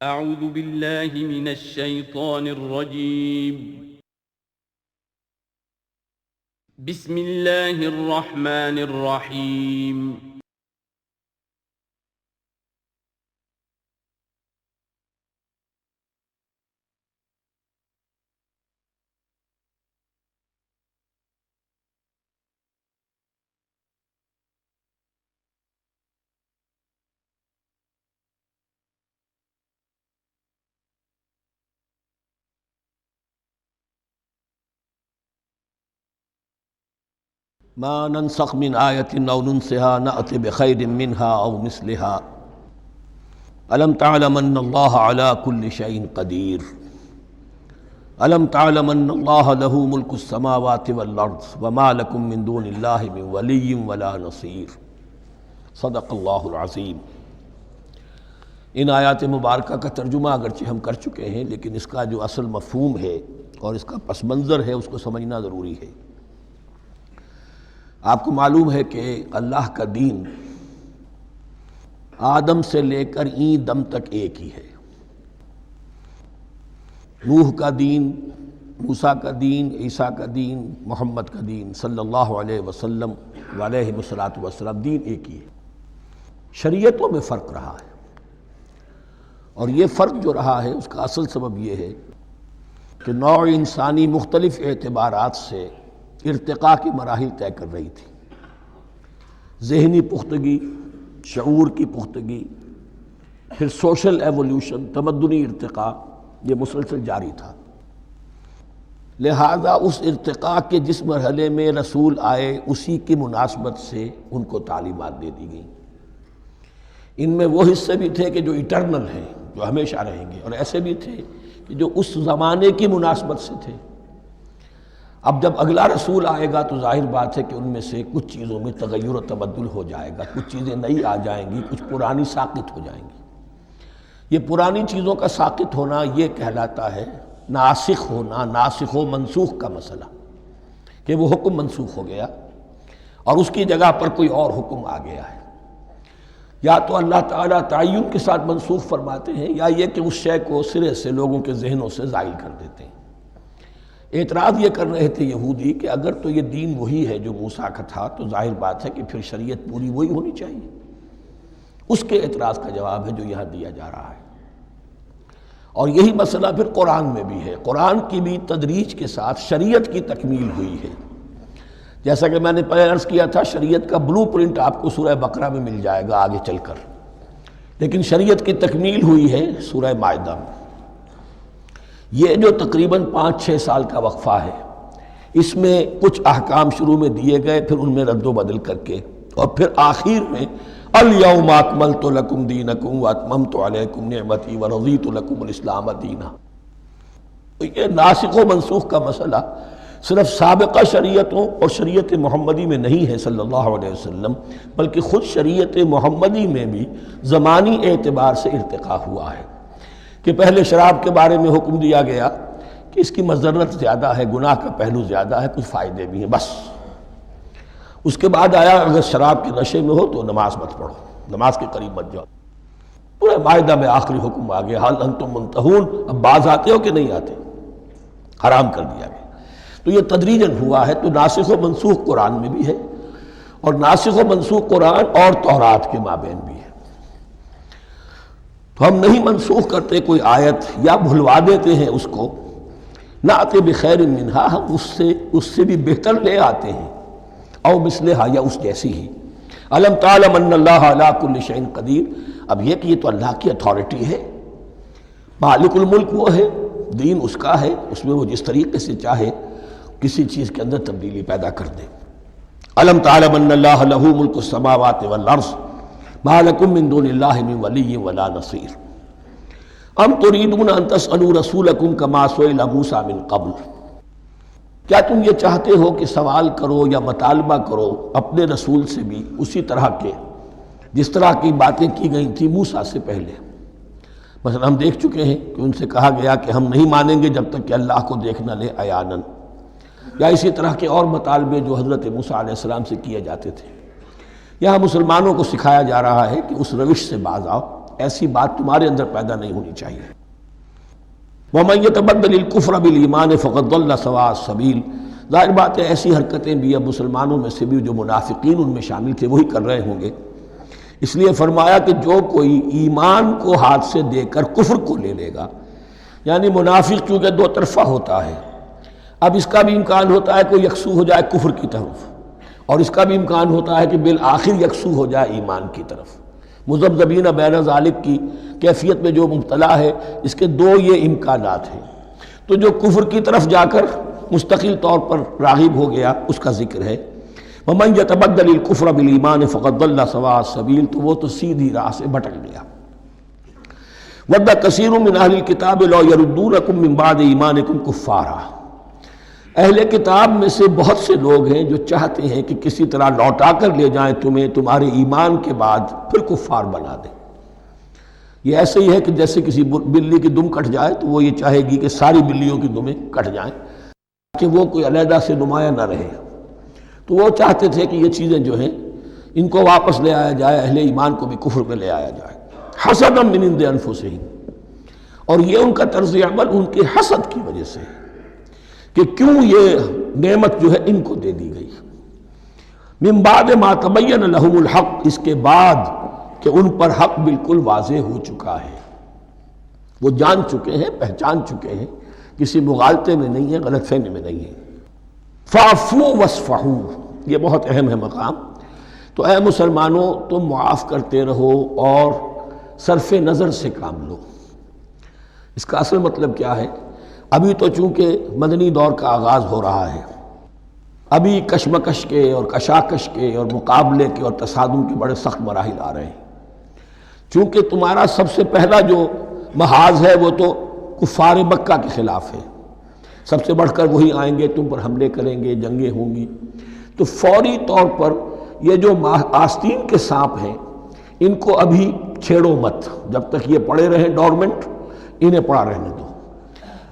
اعوذ باللہ من الشیطان الرجیم بسم اللہ الرحمن الرحیم ما ننسخ من آیۃ او ننسها نأت بخیر منها او مثلها الم تعلم ان اللہ علی کل شیء قدیر الم تعلم ان اللہ له ملک السماوات والارض وما لکم من دون اللہ من ولی ولا نصیر صدق اللہ العظیم۔ ان آیات مبارکہ کا ترجمہ اگرچہ ہم کر چکے ہیں، لیکن اس کا جو اصل مفہوم ہے اور اس کا پس منظر ہے اس کو سمجھنا ضروری ہے۔ آپ کو معلوم ہے کہ اللہ کا دین آدم سے لے کر این دم تک ایک ہی ہے۔ نوح کا دین، موسیٰ کا دین، عیسیٰ کا دین، محمد کا دین صلی اللہ علیہ وسلم علیہ والسلام، دین ایک ہی ہے۔ شریعتوں میں فرق رہا ہے، اور یہ فرق جو رہا ہے اس کا اصل سبب یہ ہے کہ نوع انسانی مختلف اعتبارات سے ارتقاء کی مراحل طے کر رہی تھی۔ ذہنی پختگی، شعور کی پختگی، پھر سوشل ایولیوشن، تمدنی ارتقاء، یہ مسلسل جاری تھا۔ لہذا اس ارتقاء کے جس مرحلے میں رسول آئے اسی کی مناسبت سے ان کو تعلیمات دے دی گئیں۔ ان میں وہ حصے بھی تھے کہ جو ایٹرنل ہیں، جو ہمیشہ رہیں گے، اور ایسے بھی تھے کہ جو اس زمانے کی مناسبت سے تھے۔ اب جب اگلا رسول آئے گا تو ظاہر بات ہے کہ ان میں سے کچھ چیزوں میں تغیر و تبدل ہو جائے گا، کچھ چیزیں نئی آ جائیں گی، کچھ پرانی ساقط ہو جائیں گی۔ یہ پرانی چیزوں کا ساقط ہونا یہ کہلاتا ہے ناسخ ہونا، ناسخ و منسوخ کا مسئلہ، کہ وہ حکم منسوخ ہو گیا اور اس کی جگہ پر کوئی اور حکم آ گیا ہے۔ یا تو اللہ تعالیٰ تعین کے ساتھ منسوخ فرماتے ہیں، یا یہ کہ اس شے کو سرے سے لوگوں کے ذہنوں سے زائل کر دیتے ہیں۔ اعتراض یہ کر رہے تھے یہودی کہ اگر تو یہ دین وہی ہے جو موسیٰ کا تھا تو ظاہر بات ہے کہ پھر شریعت پوری وہی ہونی چاہیے۔ اس کے اعتراض کا جواب ہے جو یہاں دیا جا رہا ہے، اور یہی مسئلہ پھر قرآن میں بھی ہے۔ قرآن کی بھی تدریج کے ساتھ شریعت کی تکمیل ہوئی ہے۔ جیسا کہ میں نے پہلے عرض کیا تھا، شریعت کا بلو پرنٹ آپ کو سورہ بقرہ میں مل جائے گا آگے چل کر، لیکن شریعت کی تکمیل ہوئی ہے سورہ مائدہ میں۔ یہ جو تقریباً 5-6 سال کا وقفہ ہے، اس میں کچھ احکام شروع میں دیے گئے، پھر ان میں رد و بدل کر کے، اور پھر آخر میں الیوم اکملت لکم دینکم واتممت علیکم نعمتی ورضیت لکم الاسلام دینا۔ تو یہ ناسخ و منسوخ کا مسئلہ صرف سابقہ شریعتوں اور شریعت محمدی میں نہیں ہے صلی اللہ علیہ وسلم، بلکہ خود شریعت محمدی میں بھی زمانی اعتبار سے ارتقاء ہوا ہے۔ کہ پہلے شراب کے بارے میں حکم دیا گیا کہ اس کی مضرت زیادہ ہے، گناہ کا پہلو زیادہ ہے، کچھ فائدے بھی ہیں، بس۔ اس کے بعد آیا اگر شراب کے نشے میں ہو تو نماز مت پڑھو، نماز کے قریب مت جاؤ۔ پورے مائدہ میں آخری حکم آ گیا، حل انتم منتہون، اب باز آتے ہو کہ نہیں آتے، حرام کر دیا گیا۔ تو یہ تدریجاً ہوا ہے۔ تو ناسخ و منسوخ قرآن میں بھی ہے، اور ناسخ و منسوخ قرآن اور تورات کے مابین بھی ہے۔ تو ہم نہیں منسوخ کرتے کوئی آیت یا بھلوا دیتے ہیں اس کو، نأت بخیر منہا، ہم اس سے بھی بہتر لے آتے ہیں، او مثلہا، یا اس جیسی ہی۔ الم تعلم ان اللہ علی کل شیء قدیر، اب یہ کہ یہ تو اللہ کی اتھارٹی ہے، مالک الملک وہ ہے، دین اس کا ہے، اس میں وہ جس طریقے سے چاہے کسی چیز کے اندر تبدیلی پیدا کر دے۔ الم تعلم ان اللہ لہ ملک السماوات والارض ما لکم من دون اللہ من ولی ولا نصیر ام تریدون ان تسألوا رسولکم کما سئل موسیٰ من قبل، کیا تم یہ چاہتے ہو کہ سوال کرو یا مطالبہ کرو اپنے رسول سے بھی اسی طرح کے جس طرح کی باتیں کی گئی تھی موسیٰ سے پہلے؟ مثلا ہم دیکھ چکے ہیں کہ ان سے کہا گیا کہ ہم نہیں مانیں گے جب تک کہ اللہ کو دیکھ نہ لے عیاناً، یا اسی طرح کے اور مطالبے جو حضرت موسیٰ علیہ السلام سے کیے جاتے تھے۔ یہاں مسلمانوں کو سکھایا جا رہا ہے کہ اس روش سے باز آؤ ایسی بات تمہارے اندر پیدا نہیں ہونی چاہیے۔ وَمَن يَتَبَدَّلِ الْكُفْرَ بِالْإِيمَانِ فَقَدْ ضَلَّ سَوَاءَ السَّبِيلِ۔ ظاہر بات ہے ایسی حرکتیں بھی اب مسلمانوں میں سے بھی جو منافقین ان میں شامل تھے وہی کر رہے ہوں گے، اس لیے فرمایا کہ جو کوئی ایمان کو ہاتھ سے دے کر کفر کو لے لے گا، یعنی منافق چونکہ دو طرفہ ہوتا ہے، اب اس کا بھی امکان ہوتا ہے کہ یکسو ہو جائے کفر کی طرف، اور اس کا بھی امکان ہوتا ہے کہ بالآخر یکسو ہو جائے ایمان کی طرف۔ مذبذبین بین ذالک کی کیفیت میں جو مبتلا ہے، اس کے دو یہ امکانات ہیں۔ تو جو کفر کی طرف جا کر مستقل طور پر راغب ہو گیا اس کا ذکر ہے، وَمَن يَتَبَدَّلِ الْكُفْرَ بِالْإِيمَانِ فَقَدْ ضَلَّ سَوَاءَ السَّبِيلِ، تو وہ تو سیدھی راہ سے بھٹک گیا۔ وَدَّ كَثِيرٌ مِّنْ أَهْلِ الْكِتَابِ لَوْ يَرُدُّونَكُم مِّن بَعْدِ إِيمَانِكُمْ كُفَّارًا، اہل کتاب میں سے بہت سے لوگ ہیں جو چاہتے ہیں کہ کسی طرح لوٹا کر لے جائیں تمہیں تمہارے ایمان کے بعد پھر کفار بنا دیں۔ یہ ایسے ہی ہے کہ جیسے کسی بلی کی دم کٹ جائے تو وہ یہ چاہے گی کہ ساری بلیوں کی دمیں کٹ جائیں کہ وہ کوئی علیحدہ سے نمایاں نہ رہے۔ تو وہ چاہتے تھے کہ یہ چیزیں جو ہیں ان کو واپس لے آیا جائے، اہل ایمان کو بھی کفر میں لے آیا جائے، حسدا من عند انفسہم، اور یہ ان کا طرز عمل ان کے حسد کی وجہ سے کہ کیوں یہ نعمت جو ہے ان کو دے دی گئی۔ من بعد ما تبین لہم الحق، اس کے بعد کہ ان پر حق بالکل واضح ہو چکا ہے، وہ جان چکے ہیں، پہچان چکے ہیں، کسی مغالطے میں نہیں ہے، غلط فہمی میں نہیں ہے۔ فاعفوا واصفحوا، یہ بہت اہم ہے مقام۔ تو اے مسلمانوں تم معاف کرتے رہو اور صرف نظر سے کام لو۔ اس کا اصل مطلب کیا ہے؟ ابھی تو چونکہ مدنی دور کا آغاز ہو رہا ہے، ابھی کشمکش کے اور کشاکش کے اور مقابلے کے اور تصادم کے بڑے سخت مراحل آ رہے ہیں۔ چونکہ تمہارا سب سے پہلا جو محاذ ہے وہ تو کفار مکہ کے خلاف ہے، سب سے بڑھ کر وہی آئیں گے، تم پر حملے کریں گے، جنگیں ہوں گی۔ تو فوری طور پر یہ جو آستین کے سانپ ہیں ان کو ابھی چھیڑو مت، جب تک یہ پڑے رہیں ڈورمنٹ، انہیں پڑا رہنے دو۔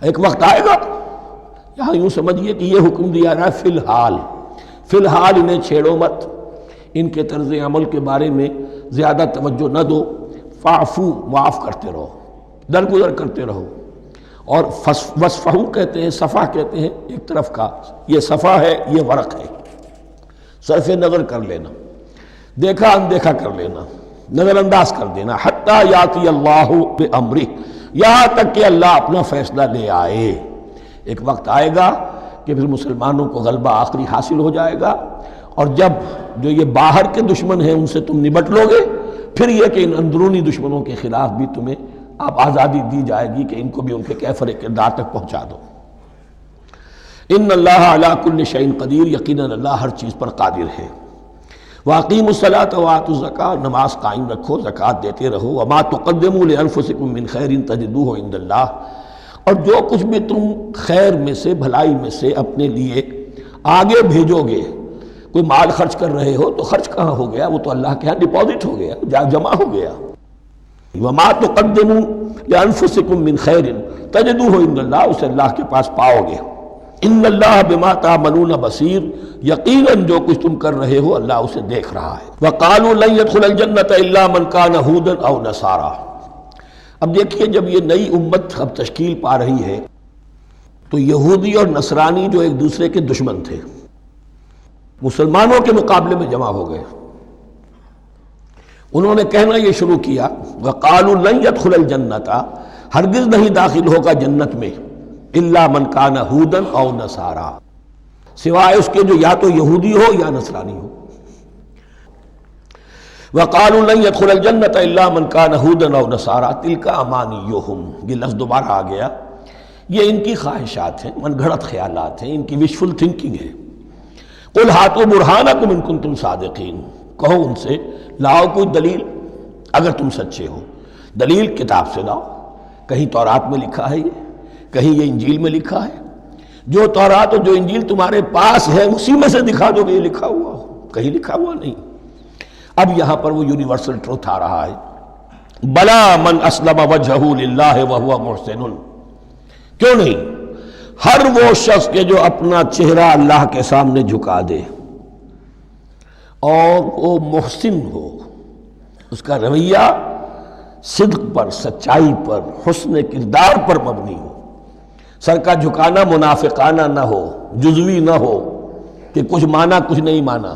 ایک وقت آئے گا، یہاں یوں سمجھیے کہ یہ حکم دیا رہا ہے فی الحال انہیں چھیڑو مت، ان کے طرز عمل کے بارے میں زیادہ توجہ نہ دو، فاعفو، معاف کرتے رہو، درگزر کرتے رہو۔ اور وصفحو کہتے ہیں، صفح کہتے ہیں ایک طرف کا، یہ صفح ہے، یہ ورق ہے، صرف نظر کر لینا، دیکھا اندیکھا کر لینا، نظر انداز کر دینا، حتی یاتی اللہ بامرہ، یہاں تک کہ اللہ اپنا فیصلہ لے آئے۔ ایک وقت آئے گا کہ پھر مسلمانوں کو غلبہ آخری حاصل ہو جائے گا، اور جب جو یہ باہر کے دشمن ہیں ان سے تم نبٹ لو گے، پھر یہ کہ ان اندرونی دشمنوں کے خلاف بھی تمہیں اب آزادی دی جائے گی کہ ان کو بھی ان کے کیفر کردار تک پہنچا دو۔ ان اللہ علی کل شیء قدیر، یقیناً اللہ ہر چیز پر قادر ہے۔ واقیموا الصلاۃ وآتوا الزکاۃ، نماز قائم رکھو، زکوٰۃ دیتے رہو۔ وما تقدموا لانفسکم من خیر تجدوہ عند اللہ، اور جو کچھ بھی تم خیر میں سے، بھلائی میں سے اپنے لیے آگے بھیجو گے، کوئی مال خرچ کر رہے ہو تو خرچ کہاں ہو گیا؟ وہ تو اللہ کے ہاں ڈپازٹ ہو گیا، جمع ہو گیا۔ وما تقدموا لانفسکم من خیر تجدوہ عند اللہ، اسے اللہ کے پاس پاؤ گے۔ ان اللہ بما تعملون بصیر، یقیناً جو کچھ تم کر رہے ہو اللہ اسے دیکھ رہا ہے۔ وقالوا لن يدخل الجنۃ الا من كان هودا او نصارى۔ اب دیکھیے جب یہ نئی امت اب تشکیل پا رہی ہے تو یہودی اور نصرانی جو ایک دوسرے کے دشمن تھے مسلمانوں کے مقابلے میں جمع ہو گئے، انہوں نے کہنا یہ شروع کیا، وقالوا لن يدخل الجنۃ، ہرگز نہیں داخل ہوگا جنت میں، الا من کان ہودا او نصارا، سوائے اس کے جو یا تو یہودی ہو یا نصرانی ہو۔ وقالوا لن يدخل الجنۃ الا من کان ہودا او نصارا تلک امانیہم، یہ لفظ دوبارہ آ گیا، یہ ان کی خواہشات ہیں، من گھڑت خیالات ہیں، ان کی وشفل تھنکنگ ہے۔ قل ہاتوا برہانکم ان کنتم صادقین، کہو ان سے لاؤ کوئی دلیل اگر تم سچے ہو، دلیل کتاب سے لاؤ، کہیں تورات میں لکھا ہے یہ، کہیں یہ انجیل میں لکھا ہے، جو تورات اور جو انجیل تمہارے پاس ہے اسی میں سے دکھا دو کہ یہ لکھا ہوا ہو، کہیں لکھا ہوا نہیں۔ اب یہاں پر وہ یونیورسل ٹروتھ آ رہا ہے، بلا من اسلم وجہہ للہ وہو محسن، کیوں نہیں، ہر وہ شخص کے جو اپنا چہرہ اللہ کے سامنے جھکا دے اور وہ محسن ہو، اس کا رویہ صدق پر، سچائی پر، حسن کردار پر مبنی ہو، سر کا جھکانا منافقانہ نہ ہو، جزوی نہ ہو کہ کچھ مانا کچھ نہیں مانا۔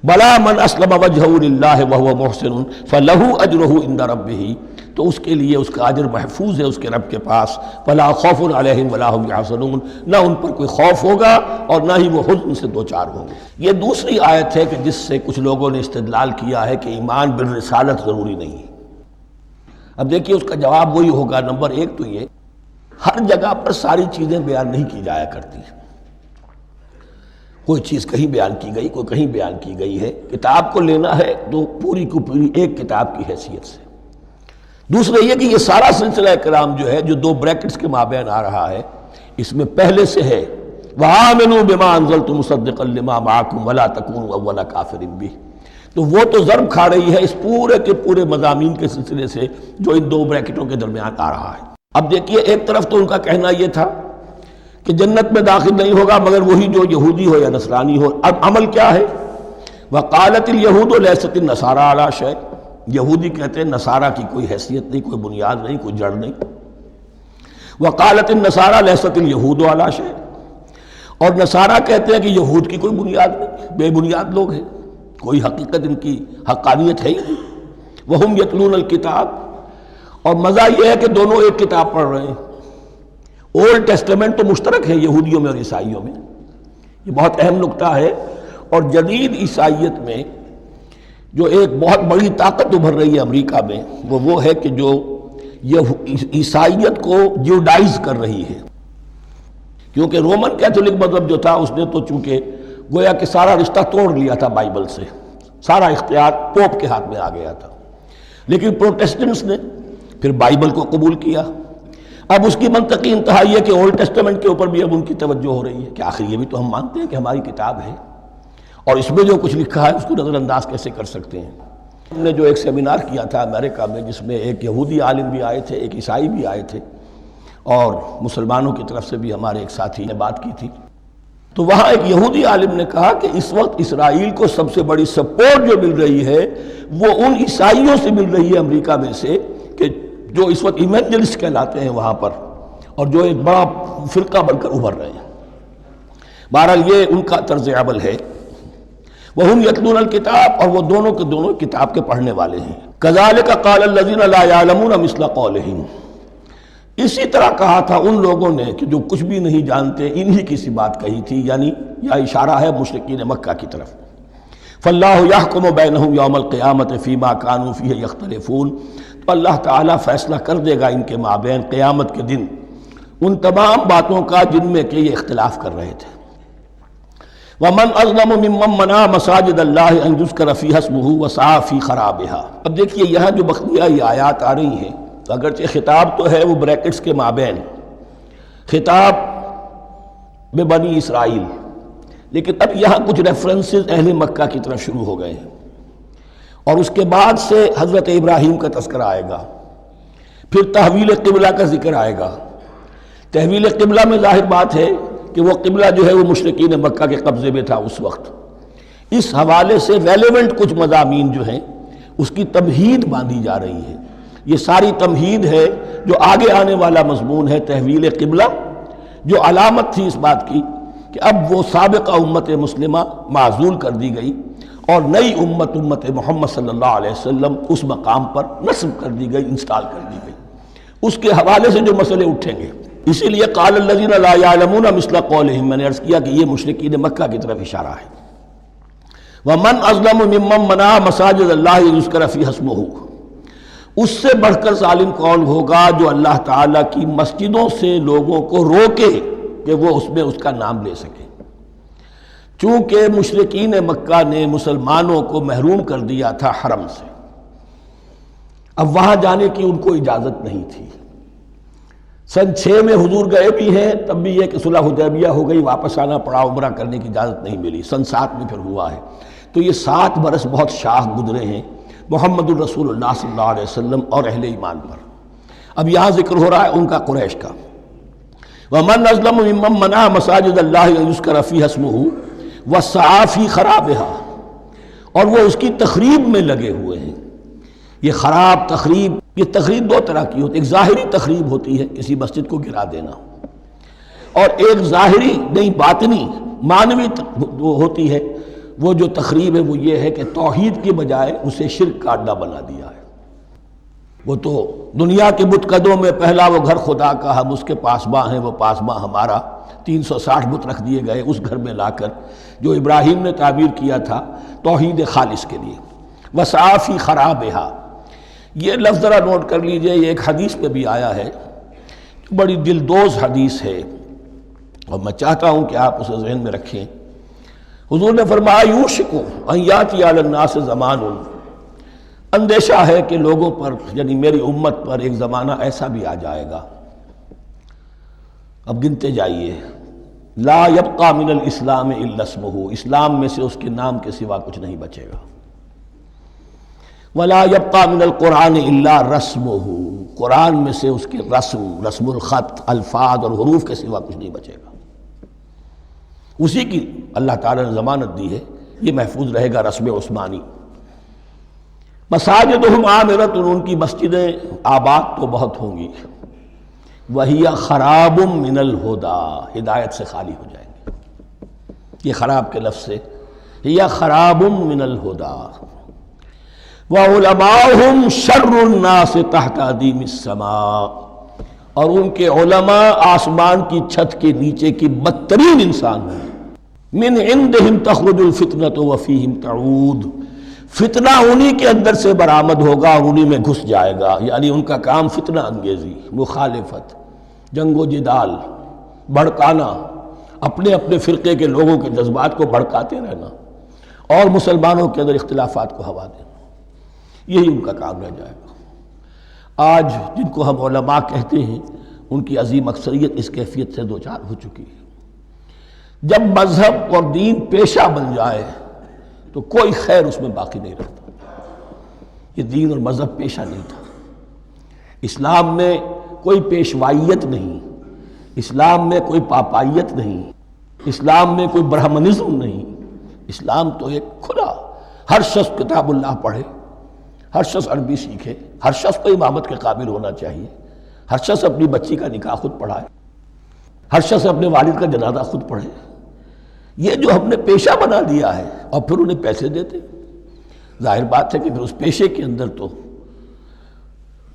بلا من اسلم وجہہ للہ وہو محسن فلہ اجرہ عند ربہ، تو اس کے لیے اس کا اجر محفوظ ہے اس کے رب کے پاس۔ فلا خوف علیہم ولا هم یحزنون، نہ ان پر کوئی خوف ہوگا اور نہ ہی وہ حزن سے دوچار ہوں گے۔ یہ دوسری آیت ہے کہ جس سے کچھ لوگوں نے استدلال کیا ہے کہ ایمان بالرسالت ضروری نہیں ہے۔ اب دیکھیے اس کا جواب وہی ہوگا، نمبر ایک تو یہ ہر جگہ پر ساری چیزیں بیان نہیں کی جایا کرتی، کوئی چیز کہیں بیان کی گئی، کوئی کہیں بیان کی گئی ہے۔ کتاب کو لینا ہے تو پوری کو پوری ایک کتاب کی حیثیت سے۔ دوسرا یہ کہ یہ سارا سلسلہ کرام جو ہے، جو دو بریکٹس کے مابین آ رہا ہے، اس میں پہلے سے ہے وَآمِنُوا بِمَا أَنزَلْتُ مُصَدِّقًا لِمَا مَعَكُمْ وَلَا تَكُونُوا أَوَّلَ كَافِرٍ بِهِ، تو وہ تو ضرب کھا رہی ہے اس پورے کے پورے مضامین کے سلسلے سے جو ان دو بریکٹوں کے درمیان آ رہا ہے۔ اب دیکھیے ایک طرف تو ان کا کہنا یہ تھا کہ جنت میں داخل نہیں ہوگا مگر وہی جو یہودی ہو یا نصرانی ہو۔ اب عمل کیا ہے؟ وَقَالَتِ الْيَهُودُ لَيْسَتِ النَّصَارَىٰ عَلَىٰ شَيْءٍ، یہودی کہتے ہیں نصارہ کی کوئی حیثیت نہیں، کوئی بنیاد نہیں، کوئی جڑ نہیں۔ وَقَالَتِ النَّصَارَىٰ لَيْسَتِ الْيَهُودُ عَلَىٰ شَيْءٍ، اور نصارہ کہتے ہیں کہ یہود کی کوئی بنیاد نہیں، بے بنیاد لوگ ہیں، کوئی حقیقت ان کی حقانیت ہے ہی نہیں۔ وَهُمْ يَتْلُونَ الْكِتَابَ، اور مزہ یہ ہے کہ دونوں ایک کتاب پڑھ رہے ہیں۔ اولڈ ٹیسٹمنٹ تو مشترک ہے یہودیوں میں اور عیسائیوں میں، یہ بہت اہم نکتہ ہے۔ اور جدید عیسائیت میں جو ایک بہت بڑی طاقت ابھر رہی ہے امریکہ میں، وہ ہے کہ جو یہ عیسائیت کو جیوڈائز کر رہی ہے، کیونکہ رومن کیتھولک مذہب جو تھا اس نے تو چونکہ گویا کہ سارا رشتہ توڑ لیا تھا بائبل سے، سارا اختیار پوپ کے ہاتھ میں آ گیا تھا، لیکن پروٹیسٹنٹس نے پھر بائبل کو قبول کیا۔ اب اس کی منطقی انتہا یہ کہ اولڈ ٹیسٹمنٹ کے اوپر بھی اب ان کی توجہ ہو رہی ہے کہ آخر یہ بھی تو ہم مانتے ہیں کہ ہماری کتاب ہے، اور اس میں جو کچھ لکھا ہے اس کو نظر انداز کیسے کر سکتے ہیں۔ ہم نے جو ایک سیمینار کیا تھا امریکہ میں، جس میں ایک یہودی عالم بھی آئے تھے، ایک عیسائی بھی آئے تھے، اور مسلمانوں کی طرف سے بھی ہمارے ایک ساتھی نے بات کی تھی، تو وہاں ایک یہودی عالم نے کہا کہ اس وقت اسرائیل کو سب سے بڑی سپورٹ جو مل رہی ہے وہ ان عیسائیوں سے مل رہی ہے امریکہ میں سے، کہ جو اس وقت ایونجلسٹ کہلاتے ہیں وہاں پر، اور جو ایک بڑا فرقہ بن کر ابھر رہے ہیں۔ بہرحال یہ ان کا طرز عمل ہے۔ وَهُمْ يَتْلُونَ الْكِتَابَ، اور وہ دونوں کے دونوں کتاب کے پڑھنے والے ہیں۔ كَذَلِكَ قَالَ الَّذِينَ لَا يَعْلَمُونَ مِثْلَ قَوْلِهِمْ، اسی طرح کہا تھا ان لوگوں نے کہ جو کچھ بھی نہیں جانتے انہی کی سی بات کہی تھی، یعنی یہ اشارہ ہے مشرکین مکہ کی طرف۔ فَاللَّهُ يَحْكُمُ بَيْنَهُمْ يَوْمَ الْقِيَامَةِ فِيمَا كَانُوا فِيهِ يَخْتَلِفُونَ، تو اللہ تعالیٰ فیصلہ کر دے گا ان کے مابین قیامت کے دن ان تمام باتوں کا جن میں کہ یہ اختلاف کر رہے تھے۔ وَمَنْ أَظْلَمُ مِمَّنْ مَنَعَ مَسَاجِدَ اللَّهِ أَنْ يُذْكَرَ فِيهَا اسْمُهُ وَسَعَىٰ فِي خَرَابِهَا۔ اب دیکھیے یہاں جو بخیہ یہ آیات آ رہی ہیں، تو اگرچہ خطاب تو ہے وہ بریکٹس کے مابین، خطاب میں بنی اسرائیل، لیکن اب یہاں کچھ ریفرنسز اہل مکہ کی طرف شروع ہو گئے ہیں، اور اس کے بعد سے حضرت ابراہیم کا تذکرہ آئے گا، پھر تحویل قبلہ کا ذکر آئے گا۔ تحویل قبلہ میں ظاہر بات ہے کہ وہ قبلہ جو ہے وہ مشرکین مکہ کے قبضے میں تھا اس وقت۔ اس حوالے سے ریلیونٹ کچھ مضامین جو ہیں اس کی تمہید باندھی جا رہی ہے۔ یہ ساری تمہید ہے جو آگے آنے والا مضمون ہے تحویل قبلہ، جو علامت تھی اس بات کی کہ اب وہ سابقہ امت مسلمہ معزول کر دی گئی اور نئی امت محمد صلی اللہ علیہ وسلم اس مقام پر نصب کر دی گئی، انسٹال کر دی گئی۔ اس کے حوالے سے جو مسئلے اٹھیں گے، اسی لیے قال الذین لا یعلمون مثل قولہم، میں نے عرض کیا کہ یہ مشرکین مکہ کی طرف اشارہ ہے۔ ومن اظلم ممن منع مساجد اللہ یذکر فیہا اسمہ، اس سے بڑھ کر ظالم کون ہوگا جو اللہ تعالیٰ کی مسجدوں سے لوگوں کو روکے کہ وہ اس میں اس کا نام لے سکے۔ چونکہ مشرکین مکہ نے مسلمانوں کو محروم کر دیا تھا حرم سے، اب وہاں جانے کی ان کو اجازت نہیں تھی۔ سن 6 میں حضور گئے بھی ہیں، تب بھی یہ کہ صلح حدیبیہ ہو گئی، واپس آنا پڑا، عمرہ کرنے کی اجازت نہیں ملی۔ سن 7 میں پھر ہوا ہے، تو یہ 7 برس بہت شاہ گزرے ہیں محمد الرسول اللہ صلی اللہ علیہ وسلم اور اہل ایمان پر۔ اب یہاں ذکر ہو رہا ہے ان کا قریش کا۔ وَمَنْ أَظْلَمُ مِمَّنْ مَنَعَ مَسَاجِدَ اللَّهِ أَنْ يُذْكَرَ فِيهَا اسْمُهُ وَسَعَىٰ فِي خَرَابِهَا، اور وہ اس کی تخریب میں لگے ہوئے ہیں۔ یہ خراب تخریب، یہ تخریب دو طرح کی ہوتی ہے، ایک ظاہری تخریب ہوتی ہے کسی مسجد کو گرا دینا، اور ایک ظاہری نہیں باطنی معنوی ہوتی ہے۔ وہ جو تخریب ہے وہ یہ ہے کہ توحید کی بجائے اسے شرک کا اڈا بنا دیا ہے۔ وہ تو دنیا کے بت قدوں میں پہلا وہ گھر خدا کا، ہم اس کے پاسباں ہیں، وہ پاسباں ہمارا، 360 بت رکھ دیے گئے اس گھر میں لا کر جو ابراہیم نے تعبیر کیا تھا توحید خالص کے لیے۔ وَسَعَىٰ فِي خَرَابِهَا، یہ لفظ ذرا نوٹ کر لیجئے، یہ ایک حدیث میں بھی آیا ہے، بڑی دلدوز حدیث ہے، اور میں چاہتا ہوں کہ آپ اسے ذہن میں رکھیں۔ حضور نے فرمایا یوشک ان یاتی علی الناس زمان، اندیشہ ہے کہ لوگوں پر یعنی میری امت پر ایک زمانہ ایسا بھی آ جائے گا، اب گنتے جائیے، لا یبقى من الاسلام الا اسمہ، اسلام میں سے اس کے نام کے سوا کچھ نہیں بچے گا، ولا یبقى من القرآن الا رسمہ، قرآن میں سے اس کے رسم الخط، الفاظ اور حروف کے سوا کچھ نہیں بچے گا، اسی کی اللہ تعالیٰ نے ضمانت دی ہے، یہ محفوظ رہے گا رسم عثمانی۔ مساجدہم عامرۃ، ان کی مسجدیں آباد تو بہت ہوں گی، وہی خراب من الہدی، ہدایت سے خالی ہو جائیں گے، یہ خراب کے لفظ سے، ہی خراب من الہدی، وعلماؤہم شر الناس تحت ادیم السماء، اور ان کے علماء آسمان کی چھت کے نیچے کی بدترین انسان ہیں، من عندہم تخرج الفتنۃ وفیہم تعود، فتنہ انہی کے اندر سے برآمد ہوگا اور انہی میں گھس جائے گا، یعنی ان کا کام فتنہ انگیزی، مخالفت، جنگ و جدال، بھڑکانا، اپنے اپنے فرقے کے لوگوں کے جذبات کو بھڑکاتے رہنا اور مسلمانوں کے اندر اختلافات کو ہوا دینا، یہی ان کا کام رہ جائے گا۔ آج جن کو ہم علماء کہتے ہیں ان کی عظیم اکثریت اس کیفیت سے دوچار ہو چکی ہے۔ جب مذہب اور دین پیشہ بن جائے تو کوئی خیر اس میں باقی نہیں رہتا۔ یہ دین اور مذہب پیشہ نہیں تھا، اسلام میں کوئی پیشوائیت نہیں، اسلام میں کوئی پاپائیت نہیں، اسلام میں کوئی برہمنزم نہیں، اسلام تو ایک کھلا، ہر شخص کتاب اللہ پڑھے، ہر شخص عربی سیکھے، ہر شخص کو امامت کے قابل ہونا چاہیے، ہر شخص اپنی بچی کا نکاح خود پڑھائے، ہر شخص اپنے والد کا جنازہ خود پڑھے۔ یہ جو ہم نے پیشہ بنا دیا ہے اور پھر انہیں پیسے دیتے، ظاہر بات ہے کہ پھر اس پیشے کے اندر تو